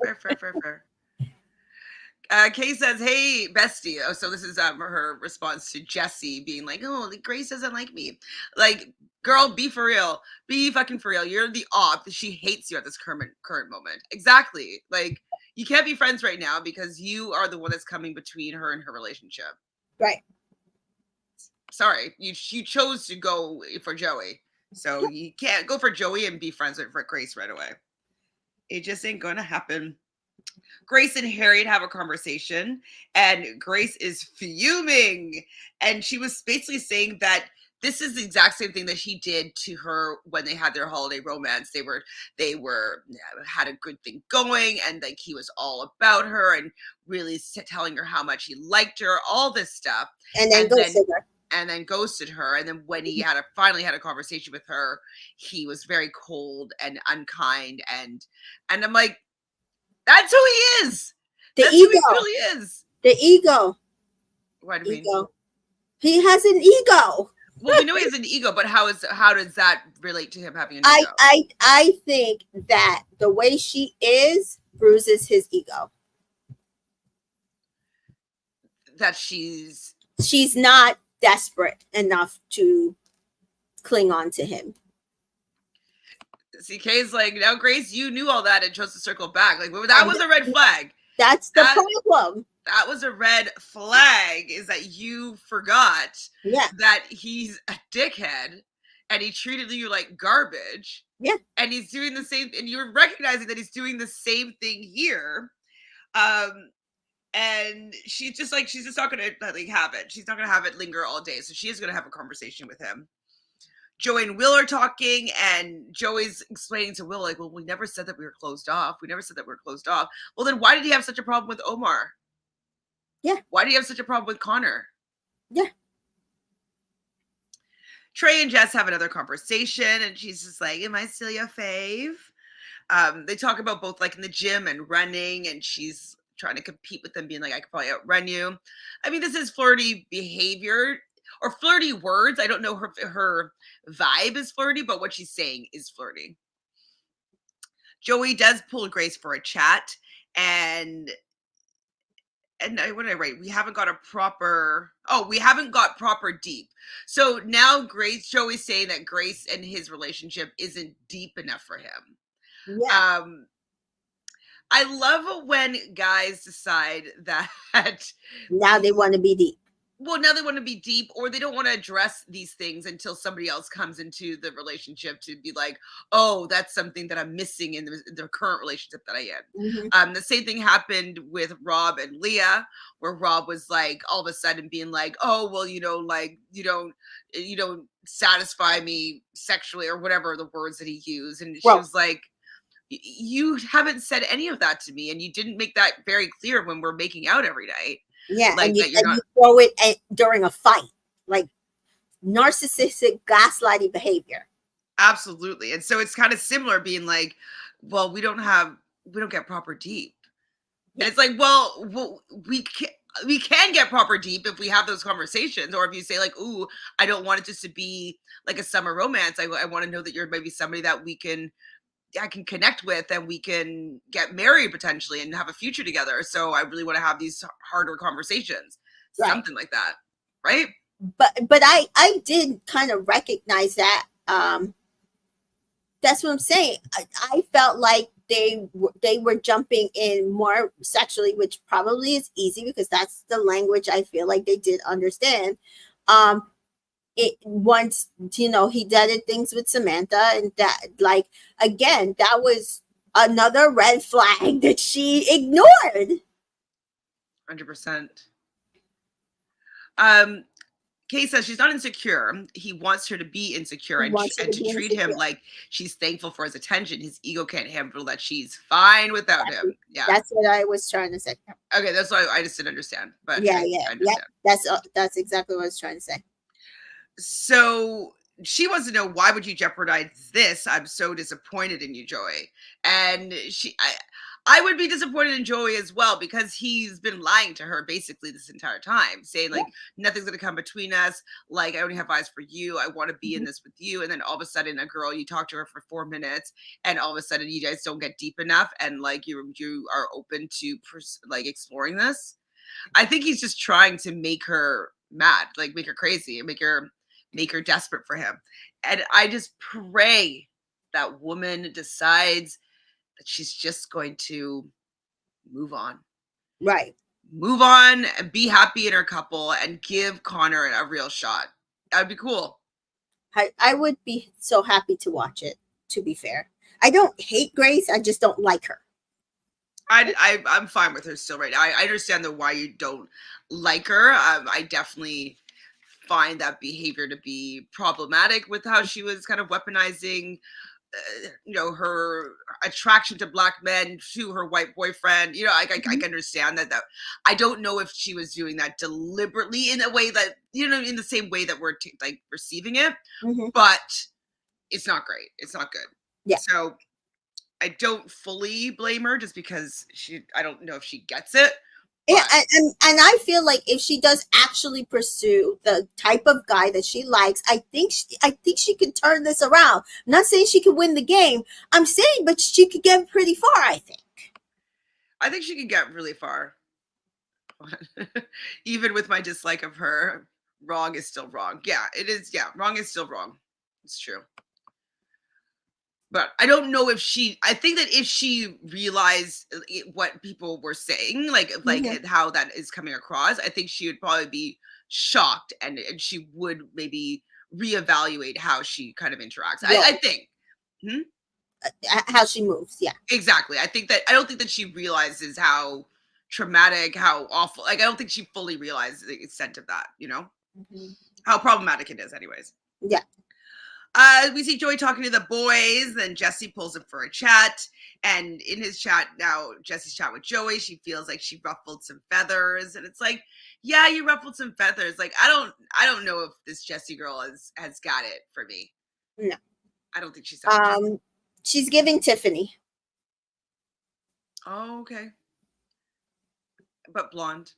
Kay says, hey, bestie. Oh, so this is her response to Jesse being like, oh, Grace doesn't like me. Like, girl, be for real. Be fucking for real. You're the op. She hates you at this current moment. Exactly. Like, you can't be friends right now because you are the one that's coming between her and her relationship. Right. Sorry. You chose to go for Joey. So you can't go for Joey and be friends with Grace right away. It just ain't going to happen. Grace and Harriet have a conversation, and Grace is fuming. And she was basically saying that this is the exact same thing that he did to her when they had their holiday romance. They had a good thing going, and like he was all about her and really telling her how much he liked her, all this stuff. And then ghosted her. And then ghosted her. And then when he finally had a conversation with her, he was very cold and unkind. And I'm like, that's who he is. That's ego. Who he really is. The ego. What do you mean? He has an ego. Well, we know he has an ego, but how does that relate to him having an ego? I think that the way she is bruises his ego. That she's not desperate enough to cling on to him. CK is like, now Grace, you knew all that and chose to circle back. Like, that was a red flag. That's the problem. That was a red flag, is that you forgot that he's a dickhead and he treated you like garbage. Yeah. And he's doing the same, and you're recognizing that he's doing the same thing here. And she's just not gonna like have it. She's not gonna have it linger all day. So she is gonna have a conversation with him. Joey and Will are talking, and Joey's explaining to Will, like, well, we never said that we were closed off. Well, then why did he have such a problem with Omar? Yeah. Why do you have such a problem with Connor? Yeah. Trey and Jess have another conversation, and she's just like, am I still your fave? They talk about both like in the gym and running, and she's trying to compete with them, being like, I could probably outrun you. I mean, this is flirty behavior or flirty words. I don't know her vibe is flirty, but what she's saying is flirty. Joey does pull Grace for a chat, and what did I write? We haven't got proper deep. So now Joey's saying that Grace and his relationship isn't deep enough for him. Yeah. I love when guys decide that now they want to be deep. Well, now they want to be deep, or they don't want to address these things until somebody else comes into the relationship to be like, oh, that's something that I'm missing in the current relationship that I am. Mm-hmm. The same thing happened with Rob and Leah, where Rob was like all of a sudden being like, oh, well, like you don't satisfy me sexually, or whatever the words that he used. And she was like, you haven't said any of that to me, and you didn't make that very clear when we're making out every night. Yeah, like and you throw it during a fight. Like, narcissistic gaslighting behavior. Absolutely. And so it's kind of similar being like, well, we don't get proper deep. And it's like, well, we can get proper deep if we have those conversations, or if you say like, ooh, I don't want it just to be like a summer romance. I want to know that you're maybe somebody that I can connect with, and we can get married potentially and have a future together. So I really want to have these harder conversations, something like that. Right. But I did kind of recognize that. That's what I'm saying. I felt like they were jumping in more sexually, which probably is easy because that's the language I feel like they did understand. It once, you know, he did things with Samantha, and that, like, again, that was another red flag that she ignored. 100%. Kay says she's not insecure. He wants her to be insecure and to treat him like she's thankful for his attention. His ego can't handle that she's fine without him. Yeah, that's what I was trying to say. Okay, that's why I just didn't understand. But yeah. That's exactly what I was trying to say. So she wants to know, why would you jeopardize this? I'm so disappointed in you, Joey. And I would be disappointed in Joey as well, because he's been lying to her basically this entire time, saying like, nothing's going to come between us. Like, I only have eyes for you. I want to be in this with you. And then all of a sudden, a girl, you talk to her for 4 minutes, and all of a sudden you guys don't get deep enough. And like, you are open to like exploring this. I think he's just trying to make her mad, like make her crazy, and make her desperate for him. And I just pray that woman decides that she's just going to move on. Right. Move on and be happy in her couple and give Connor a real shot. That would be cool. I would be so happy to watch it, to be fair. I don't hate Grace. I just don't like her. I'm fine with her still right now. I understand why you don't like her. I definitely find that behavior to be problematic, with how she was kind of weaponizing her attraction to black men to her white boyfriend. I understand that I don't know if she was doing that deliberately in a way that, in the same way that we're like receiving it, but it's not great. It's not good. Yeah. So I don't fully blame her, just because I don't know if she gets it. Yeah, and I feel like if she does actually pursue the type of guy that she likes, I think she can turn this around. I'm not saying she can win the game. I'm saying, but she could get pretty far, I think she could get really far. Even with my dislike of her, wrong is still wrong. Yeah, it is. Yeah, wrong is still wrong. It's true. But I don't know if I think that if she realized what people were saying, like how that is coming across, I think she would probably be shocked, and she would maybe reevaluate how she kind of interacts. Yeah. I think. How she moves, yeah. Exactly. I don't think that she realizes how traumatic, how awful, like I don't think she fully realizes the extent of that, how problematic it is anyways. Yeah. We see Joey talking to the boys, then Jesse pulls him for a chat. And in his chat now, Jesse's chat with Joey, she feels like she ruffled some feathers. And it's like, yeah, you ruffled some feathers. Like, I don't know if this Jesse girl has got it for me. No. I don't think she's she's giving Tiffany. Oh, okay. But blonde.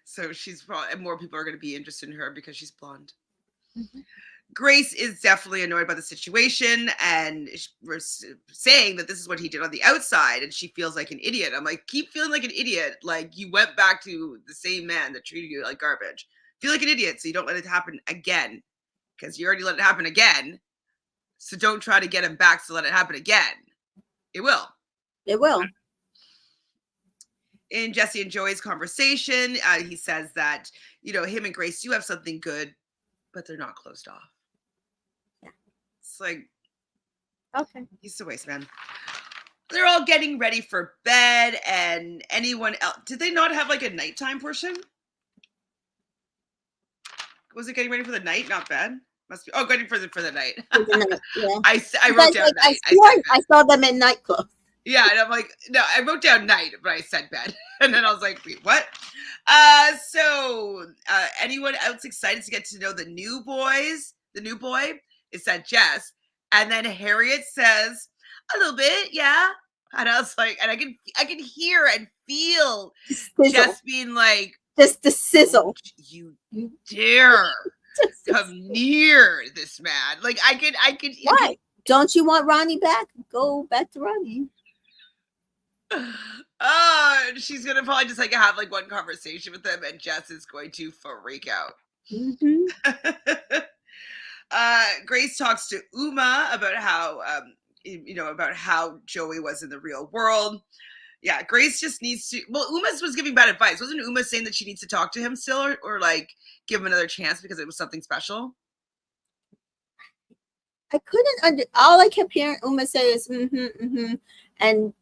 So she's probably, more people are going to be interested in her because she's blonde. Grace is definitely annoyed by the situation, and we're saying that this is what he did on the outside, and she feels like an idiot. I'm like, keep feeling like an idiot. Like, you went back to the same man that treated you like garbage. Feel like an idiot so you don't let it happen again, because you already let it happen again. So don't try to get him back to let it happen again. It will. In Jesse and Joey's conversation, he says that, him and Grace do have something good, but they're not closed off. Yeah. It's like, okay. He's a waste man. They're all getting ready for bed, and anyone else, did they not have like a nighttime portion? Was it getting ready for the night, not bed? Must be. Oh, getting for the night. Yeah. I wrote down night. I saw them in nightclubs. Yeah, and I'm like, no, I wrote down night, but I said bed. And then I was like, wait, what? Anyone else excited to get to know the new boys? The new boy? It said Jess. And then Harriet says, a little bit, yeah. And I was like, and I can hear and feel Jess being like, just the sizzle. You dare come near this man. Like I could. Why? Don't you want Ronnie back? Go back to Ronnie. She's gonna probably just like have like one conversation with him, and Jess is going to freak out. Grace talks to Uma about how about how Joey was in the real world. Yeah, Grace just needs to. Well, Uma was giving bad advice. Wasn't Uma saying that she needs to talk to him still, or like give him another chance because it was something special? I couldn't all I kept hearing Uma say is and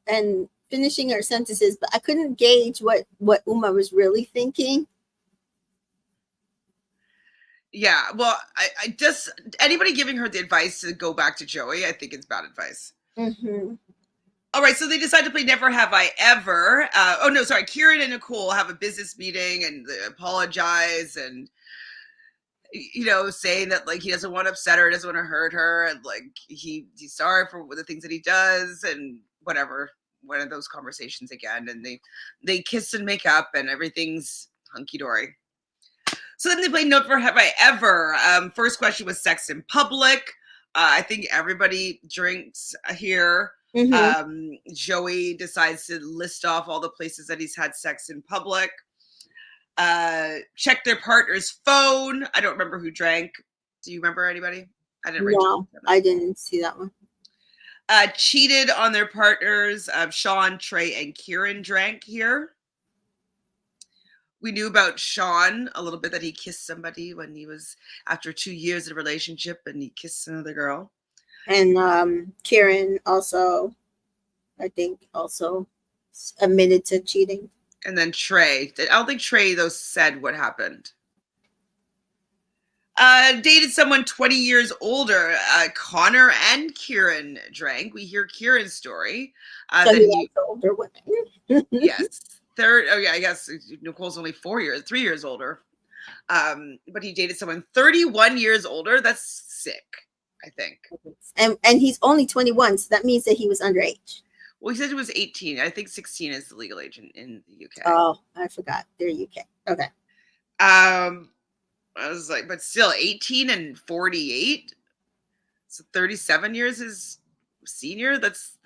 finishing her sentences, but I couldn't gauge what Uma was really thinking. Yeah, well, I just anybody giving her the advice to go back to Joey, I think it's bad advice. All right, so they decide to play Never Have I Ever. Kieran and Nicole have a business meeting and they apologize and saying that like he doesn't want to upset her, doesn't want to hurt her, and like he's sorry for the things that he does and whatever. One of those conversations again, and they kiss and make up and everything's hunky dory. So then they play Never Have I Ever. First question was sex in public. I think everybody drinks here. Joey decides to list off all the places that he's had sex in public. Check their partner's phone. I don't remember who drank. Do you remember anybody? I didn't. No, I didn't see that one. Cheated on their partners. Sean, Trey, and Kieran drank here. We knew about Sean a little bit, that he kissed somebody when he was after 2 years of a relationship and he kissed another girl. And Kieran also, I think, also admitted to cheating. And then Trey. I don't think Trey, though, said what happened. Dated someone 20 years older. Connor and Kieran drank. We hear Kieran's story. So he likes older women. Yes. I guess Nicole's only 3 years older. But he dated someone 31 years older. That's sick, I think. And he's only 21, so that means that he was underage. Well, he said it was 18. I think 16 is the legal age in the UK. Oh, I forgot. They're UK. Okay. I was like, but still 18 and 48. So 37 years is senior. That's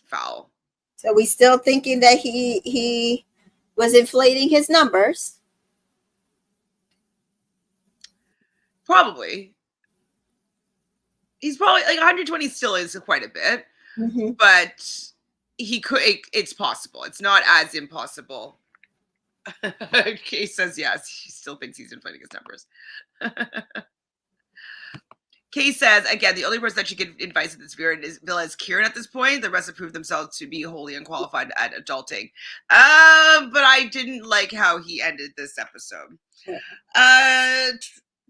foul. So we still thinking that he was inflating his numbers? Probably. He's probably like 120 still is quite a bit, but he could. It's possible. It's not as impossible. Kay says yes. He still thinks he's inflating his numbers. Kay says, again, the only person that should get advice at this villa is Kieran at this point. The rest have proved themselves to be wholly unqualified at adulting. But I didn't like how he ended this episode.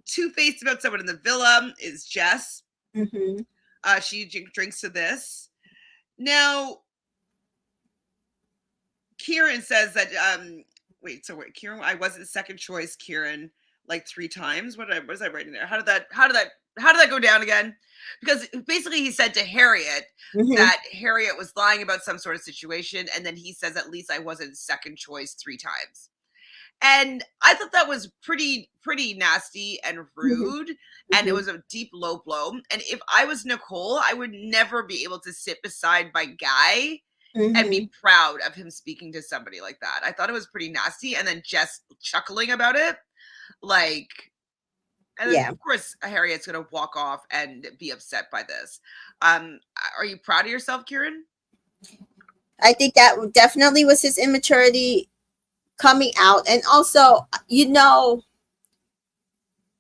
Two-faced about someone in the villa is Jess. She drinks to this. Now, Kieran says that, Kieran, I wasn't second choice, Kieran, like 3 times. What was I writing there? How did that go down again? Because basically he said to Harriet that Harriet was lying about some sort of situation. And then he says, at least I wasn't second choice 3 times. And I thought that was pretty nasty and rude. And it was a deep low blow. And if I was Nicole, I would never be able to sit beside my guy and be proud of him speaking to somebody like that. I thought it was pretty nasty. And then Jess chuckling about it. Like, and then of course, Harriet's going to walk off and be upset by this. Are you proud of yourself, Kieran? I think that definitely was his immaturity coming out. And also,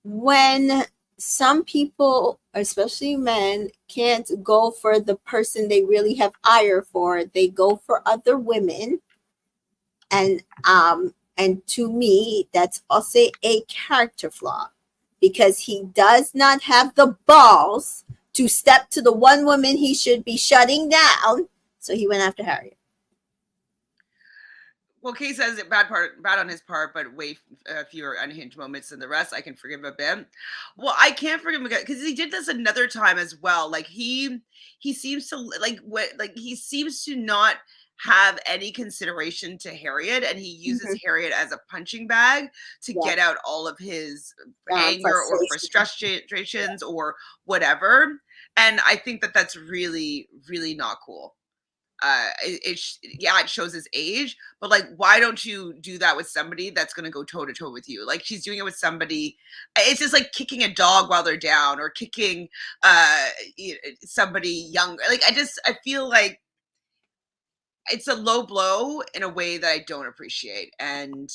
when some people, especially men, can't go for the person they really have ire for, they go for other women. And to me, that's also a character flaw, because he does not have the balls to step to the one woman he should be shutting down. So he went after Harriet. Well, Kay says it bad on his part, but way fewer unhinged moments than the rest. I can forgive him a bit. Well, I can't forgive him because he did this another time as well. Like he seems to he seems to not have any consideration to Harriet, and he uses Mm-hmm. Harriet as a punching bag to Yeah. get out all of his anger or Frustration. frustrations or whatever. And I think that that's really, really not cool. Yeah, it shows his age, but like, why don't you do that with somebody that's going to go toe to toe with you? Like, she's doing it with somebody. It's just like kicking a dog while they're down, or kicking somebody younger. Like, I feel like it's a low blow in a way that I don't appreciate, and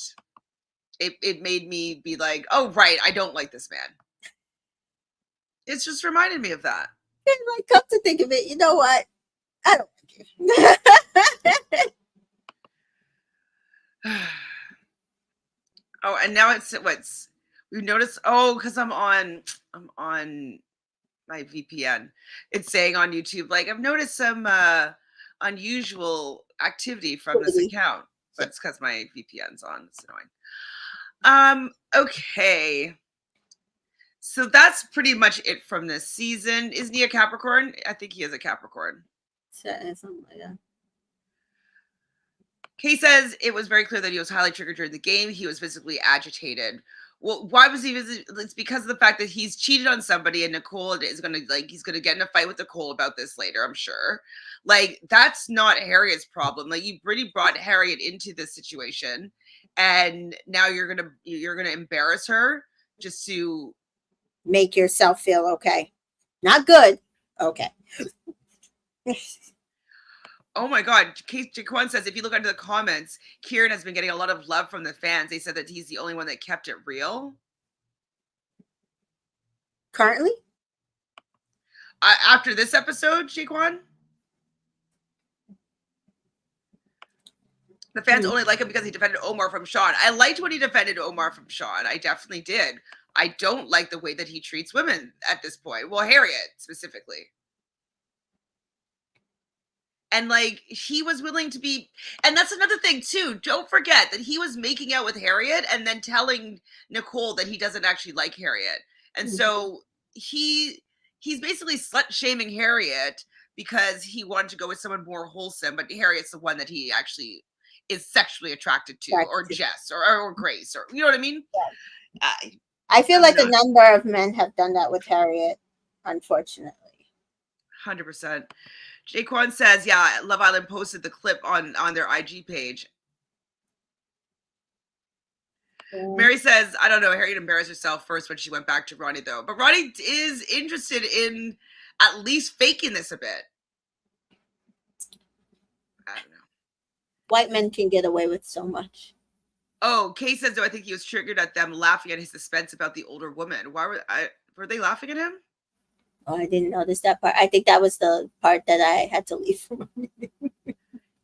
it made me be like, oh right, I don't like this man. It's just reminded me of that. And like, come to think of it, you know what? I don't like you. Oh, and now it's what's we've noticed. Oh, because I'm on my VPN. It's saying on YouTube, like, I've noticed some unusual activity from this account, but it's because my VPN's on. It's annoying. Okay. So that's pretty much it from this season. Isn't he a Capricorn? I think he is a Capricorn. Something like that. Kay says it was very clear that he was highly triggered during the game. He was physically agitated. Well, why was he? It's because of the fact that he's cheated on somebody, and Nicole is gonna he's gonna get in a fight with Nicole about this later. I'm sure. Like, that's not Harriet's problem. Like, you really brought Harriet into this situation, and now you're gonna embarrass her just to make yourself feel okay. Not good. Okay. Oh my God. Jaquan says, if you look under the comments, Kieran has been getting a lot of love from the fans. They said that he's the only one that kept it real. Currently? After this episode, Jaquan? The fans only like him because he defended Omar from Sean. I liked when he defended Omar from Sean. I definitely did. I don't like the way that he treats women at this point. Well, Harriet specifically. And like, he was willing to be, and that's another thing too. Don't forget that he was making out with Harriet and then telling Nicole that he doesn't actually like Harriet. And so he's basically slut shaming Harriet because he wanted to go with someone more wholesome, but Harriet's the one that he actually is sexually attracted to, or Jess, or Grace, or you know what I mean? Yeah. I feel like a number of men have done that with Harriet, unfortunately. 100%. Jaquan says, yeah, Love Island posted the clip on their IG page. Mary says, I don't know, Harriet embarrassed herself first when she went back to Ronnie, though. But Ronnie is interested in at least faking this a bit. I don't know. White men can get away with so much. Oh, Kay says, though, I think he was triggered at them laughing at his suspense about the older woman. Why were they laughing at him? Oh, I didn't notice that part. I think that was the part that I had to leave from.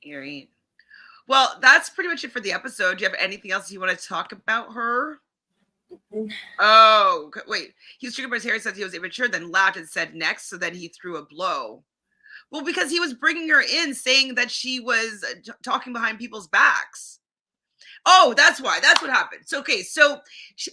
Eerie. Well, that's pretty much it for the episode. Do you have anything else you want to talk about her? Oh, wait. He was triggered by his hair, said he was immature, then laughed and said next, so then he threw a blow. Well, because he was bringing her in, saying that she was talking behind people's backs. Oh, that's why. That's what happened. So, okay, so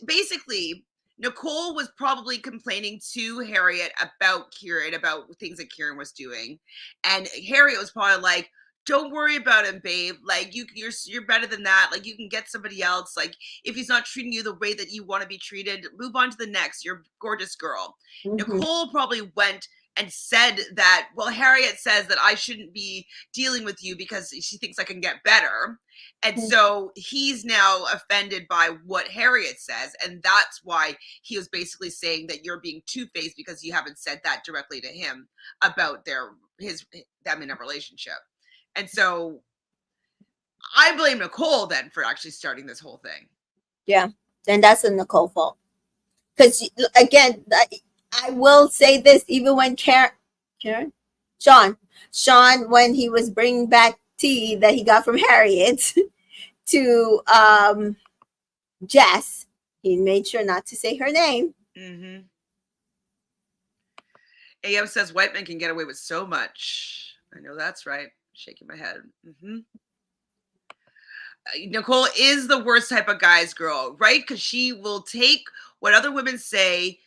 basically, Nicole was probably complaining to Harriet about Kieran, about things that Kieran was doing. And Harriet was probably like, don't worry about him, babe. Like, you're better than that. Like, you can get somebody else. Like, if he's not treating you the way that you want to be treated, move on to the next. You're a gorgeous girl. Nicole probably went and said that, well, Harriet says that I shouldn't be dealing with you because she thinks I can get better. And so he's now offended by what Harriet says. And that's why he was basically saying that you're being two-faced because you haven't said that directly to him about them in a relationship. And so I blame Nicole then for actually starting this whole thing. Yeah, and that's a Nicole fault. Because again, I will say this, even when Sean, when he was bringing back tea that he got from Harriet to Jess, he made sure not to say her name. AM says white men can get away with so much. I know that's right. Shaking my head. Nicole is the worst type of guy's girl, right? Because she will take what other women say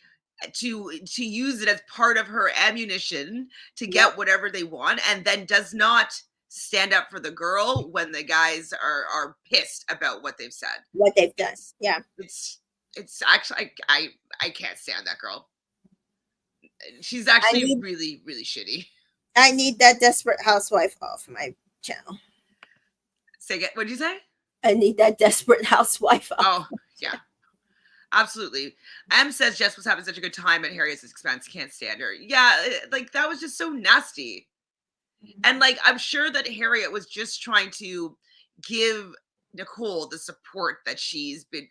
to use it as part of her ammunition to get Yep. whatever they want, and then does not stand up for the girl when the guys are pissed about what they've said. What they've done. Yeah. It's actually I can't stand that girl. She's I actually need really, really shitty. I need that desperate housewife off my channel. Say it. What'd you say? I need that desperate housewife off. Oh, yeah. Absolutely. M says Jess was having such a good time at Harriet's expense. Can't stand her. Yeah, like that was just so nasty. And like I'm sure that Harriet was just trying to give Nicole the support that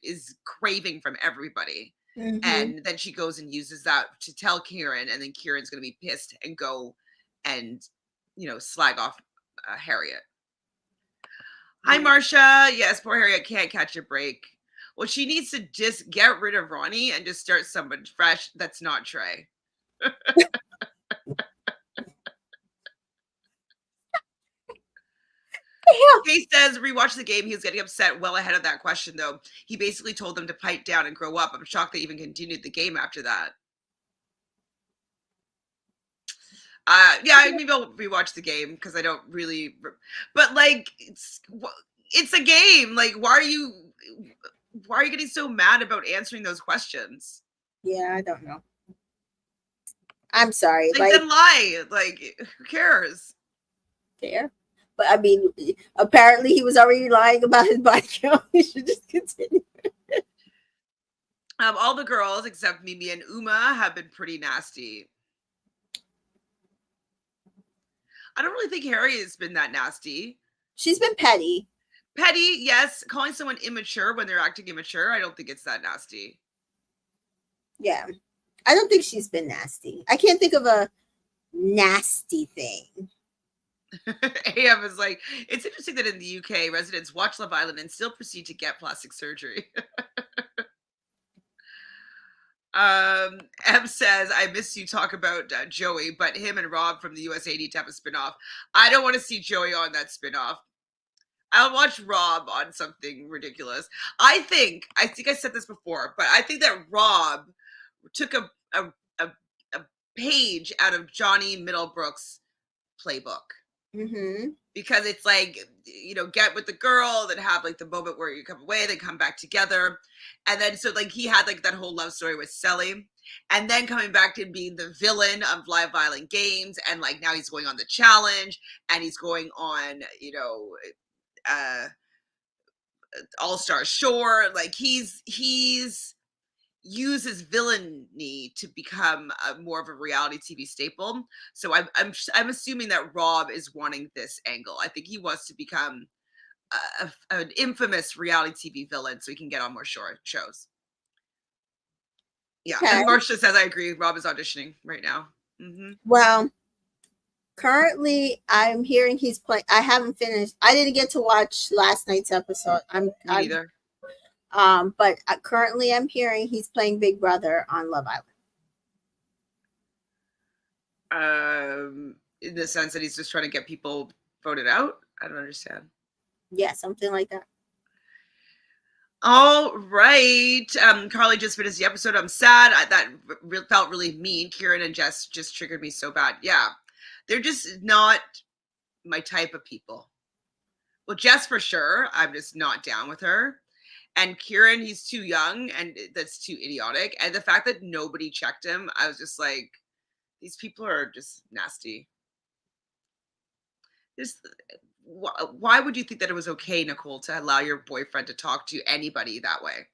is craving from everybody. Mm-hmm. And then she goes and uses that to tell Kieran, and then Kieran's going to be pissed and go and slag off Harriet. Hi, Marcia. Yes, poor Harriet can't catch a break. Well, she needs to just get rid of Ronnie and just start someone fresh that's not Trey. Kay says, rewatch the game. He was getting upset well ahead of that question, though. He basically told them to pipe down and grow up. I'm shocked they even continued the game after that. Yeah, maybe I'll rewatch the game because I don't really. But like, it's a game. Like, why are you getting so mad about answering those questions? Yeah, I don't know. I'm sorry. Like then lie. Like, who cares? Fair. But I mean, apparently he was already lying about his body count. We should just continue. All the girls except Mimi and Uma have been pretty nasty. I don't really think Harry has been that nasty. She's been petty. Petty, yes. Calling someone immature when they're acting immature, I don't think it's that nasty. Yeah. I don't think she's been nasty. I can't think of a nasty thing. AM is like, it's interesting that in the UK, residents watch Love Island and still proceed to get plastic surgery. M says, I miss you talk about Joey, but him and Rob from the USA need to have a spinoff. I don't want to see Joey on that spinoff. I'll watch Rob on something ridiculous. I think I said this before, but I think that Rob took a page out of Johnny Middlebrook's playbook. Mm-hmm. Because it's like, get with the girl, then have like the moment where you come away, then come back together. And then so like he had like that whole love story with Sally, and then coming back to being the villain of Live Violent Games, and like now he's going on the challenge, and he's going on, All-Star Shore. Like he's uses villainy to become more of a reality TV staple. So I'm assuming that Rob is wanting this angle. I think he wants to become an infamous reality TV villain so he can get on more shows. Yeah, okay. And Marcia says I agree. Rob is auditioning right now. Mm-hmm. Well, currently I'm hearing he's playing. I haven't finished. I didn't get to watch last night's episode. Me neither. But currently I'm hearing he's playing Big Brother on Love Island. In the sense that he's just trying to get people voted out? I don't understand. Yeah, something like that. All right. Carly just finished the episode. I'm sad. That felt really mean. Kieran and Jess just triggered me so bad. Yeah. They're just not my type of people. Well, Jess for sure. I'm just not down with her. And Kieran, he's too young, and that's too idiotic. And the fact that nobody checked him, I was just like, these people are just nasty. Why would you think that it was okay, Nicole, to allow your boyfriend to talk to anybody that way?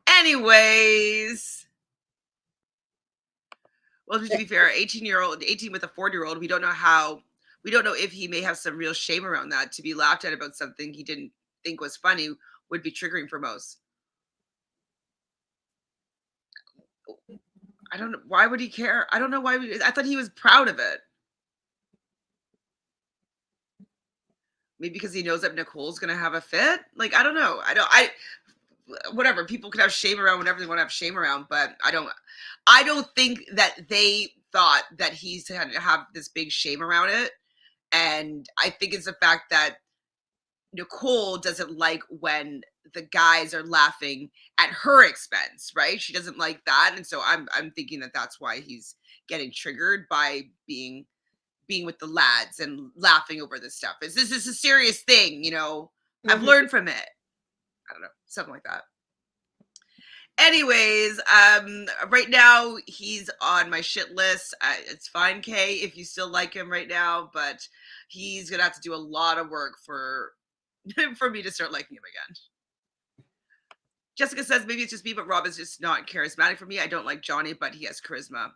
Anyways. Well, to be fair, 18 with a 40-year-old, we don't know if he may have some real shame around that. To be laughed at about something he didn't think was funny would be triggering for most. I don't know. Why would he care? I don't know why. I thought he was proud of it. Maybe because he knows that Nicole's going to have a fit. Like, I don't know. Whatever. People can have shame around whatever they want to have shame around, but I don't think that they thought that he's had to have this big shame around it. And I think it's the fact that Nicole doesn't like when the guys are laughing at her expense, right? She doesn't like that, and so I'm thinking that that's why he's getting triggered by being with the lads and laughing over this stuff. This is a serious thing, you know. I've Mhm. learned from it. I don't know, something like that. Anyways, right now he's on my shit list. It's fine, Kay, if you still like him right now, but he's gonna have to do a lot of work for for me to start liking him again. Jessica says maybe it's just me, but Rob is just not charismatic for me. I don't like Johnny, but he has charisma.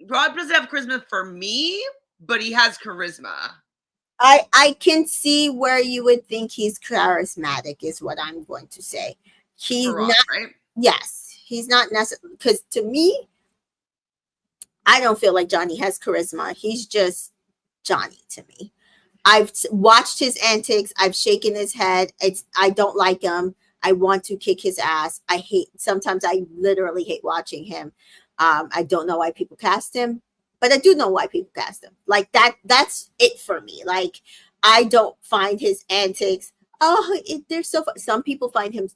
Rob doesn't have charisma for me, but he has charisma. I can see where you would think he's charismatic, is what I'm going to say. He's For Rob, not. right? Yes, he's not necessarily, because to me, I don't feel like Johnny has charisma. He's just Johnny to me. I've watched his antics. I've shaken his head. I don't like him. I want to kick his ass. I hate. Sometimes I literally hate watching him. I don't know why people cast him, but I do know why people cast him. Like that. That's it for me. Like I don't find his antics. Oh, they're so. Some people find him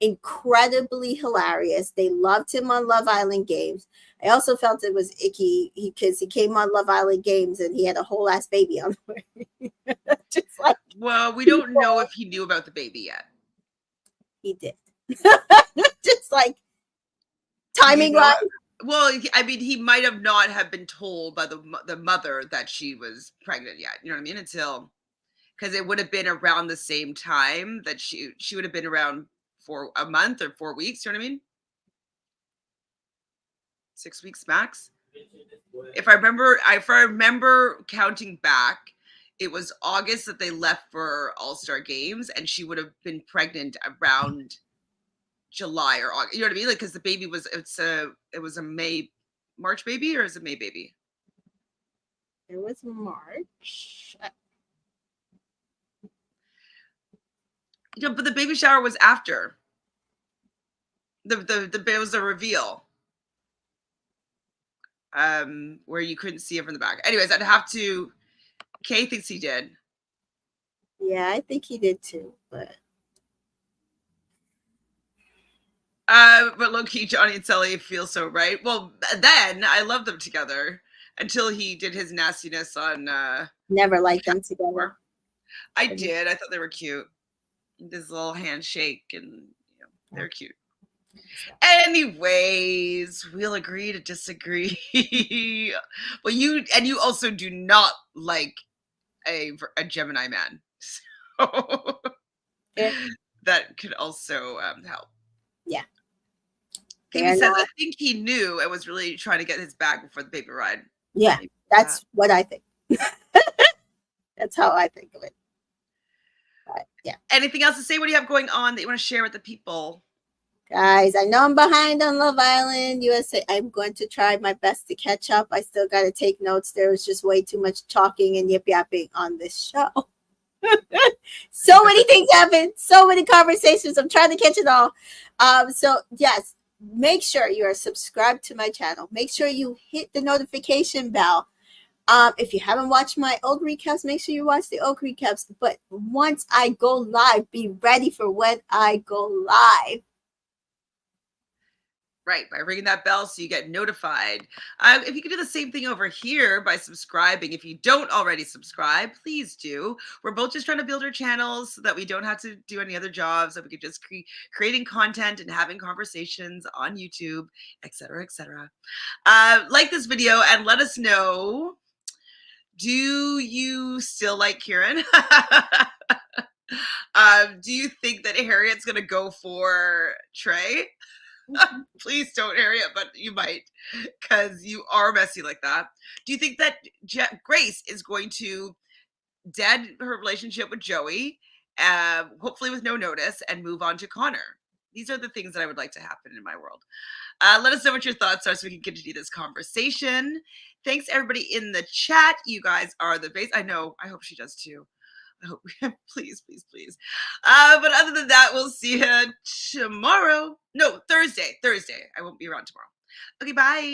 incredibly hilarious. They loved him on Love Island Games. I also felt it was icky because he came on Love Island Games and he had a whole ass baby on the way. Just like, well, we don't know if he knew about the baby yet. He did. Just like timing wise. Well, I mean, he might have not have been told by the mother that she was pregnant yet. You know what I mean? Until, because it would have been around the same time that she would have been around for a month or 4 weeks. You know what I mean? 6 weeks max. If I remember counting back, it was August that they left for All-Star Games, and she would have been pregnant around July or August. You know what I mean? Like, because the baby was it was a March baby, or is it May baby? It was March. You know, but the baby shower was after the it was a reveal. Where you couldn't see it from the back. Anyways, I'd have to. Kay thinks he did. Yeah, I think he did too, but low key, Johnny and Sally feel so right. Well, then I loved them together until he did his nastiness on. Never liked them together. I did. I thought they were cute. This little handshake, and you know, they're cute. Anyways, we'll agree to disagree. Well, you also do not like a Gemini man, so that could also help. Yeah. David says, I think he knew and was really trying to get his bag before the baby ride. Yeah, that's what I think. That's how I think of it. But, yeah. Anything else to say? What do you have going on that you want to share with the people? Guys, I know I'm behind on Love Island USA. I'm going to try my best to catch up. I still got to take notes. There was just way too much talking and yip yapping on this show. So many things happen. So many conversations. I'm trying to catch it all. So yes, make sure you are subscribed to my channel. Make sure you hit the notification bell. If you haven't watched my old recaps, make sure you watch the old recaps. But once I go live, be ready for when I go live. Right, by ringing that bell so you get notified. If you can do the same thing over here by subscribing, if you don't already subscribe, please do. We're both just trying to build our channels so that we don't have to do any other jobs, that we could just creating content and having conversations on YouTube, etc., etc. Like this video and let us know, do you still like Kieran? Do you think that Harriet's going to go for Trey? Please don't, Harriet, but you might, because you are messy like that. Do you think that Grace is going to dead her relationship with Joey, hopefully with no notice, and move on to Connor? These are the things that I would like to happen in my world. Let us know what your thoughts are so we can continue this conversation. Thanks, everybody in the chat. You guys are the base. I know. I hope she does too. I hope. Please, please, please. But other than that, we'll see you tomorrow. No, Thursday. I won't be around tomorrow. Okay, bye.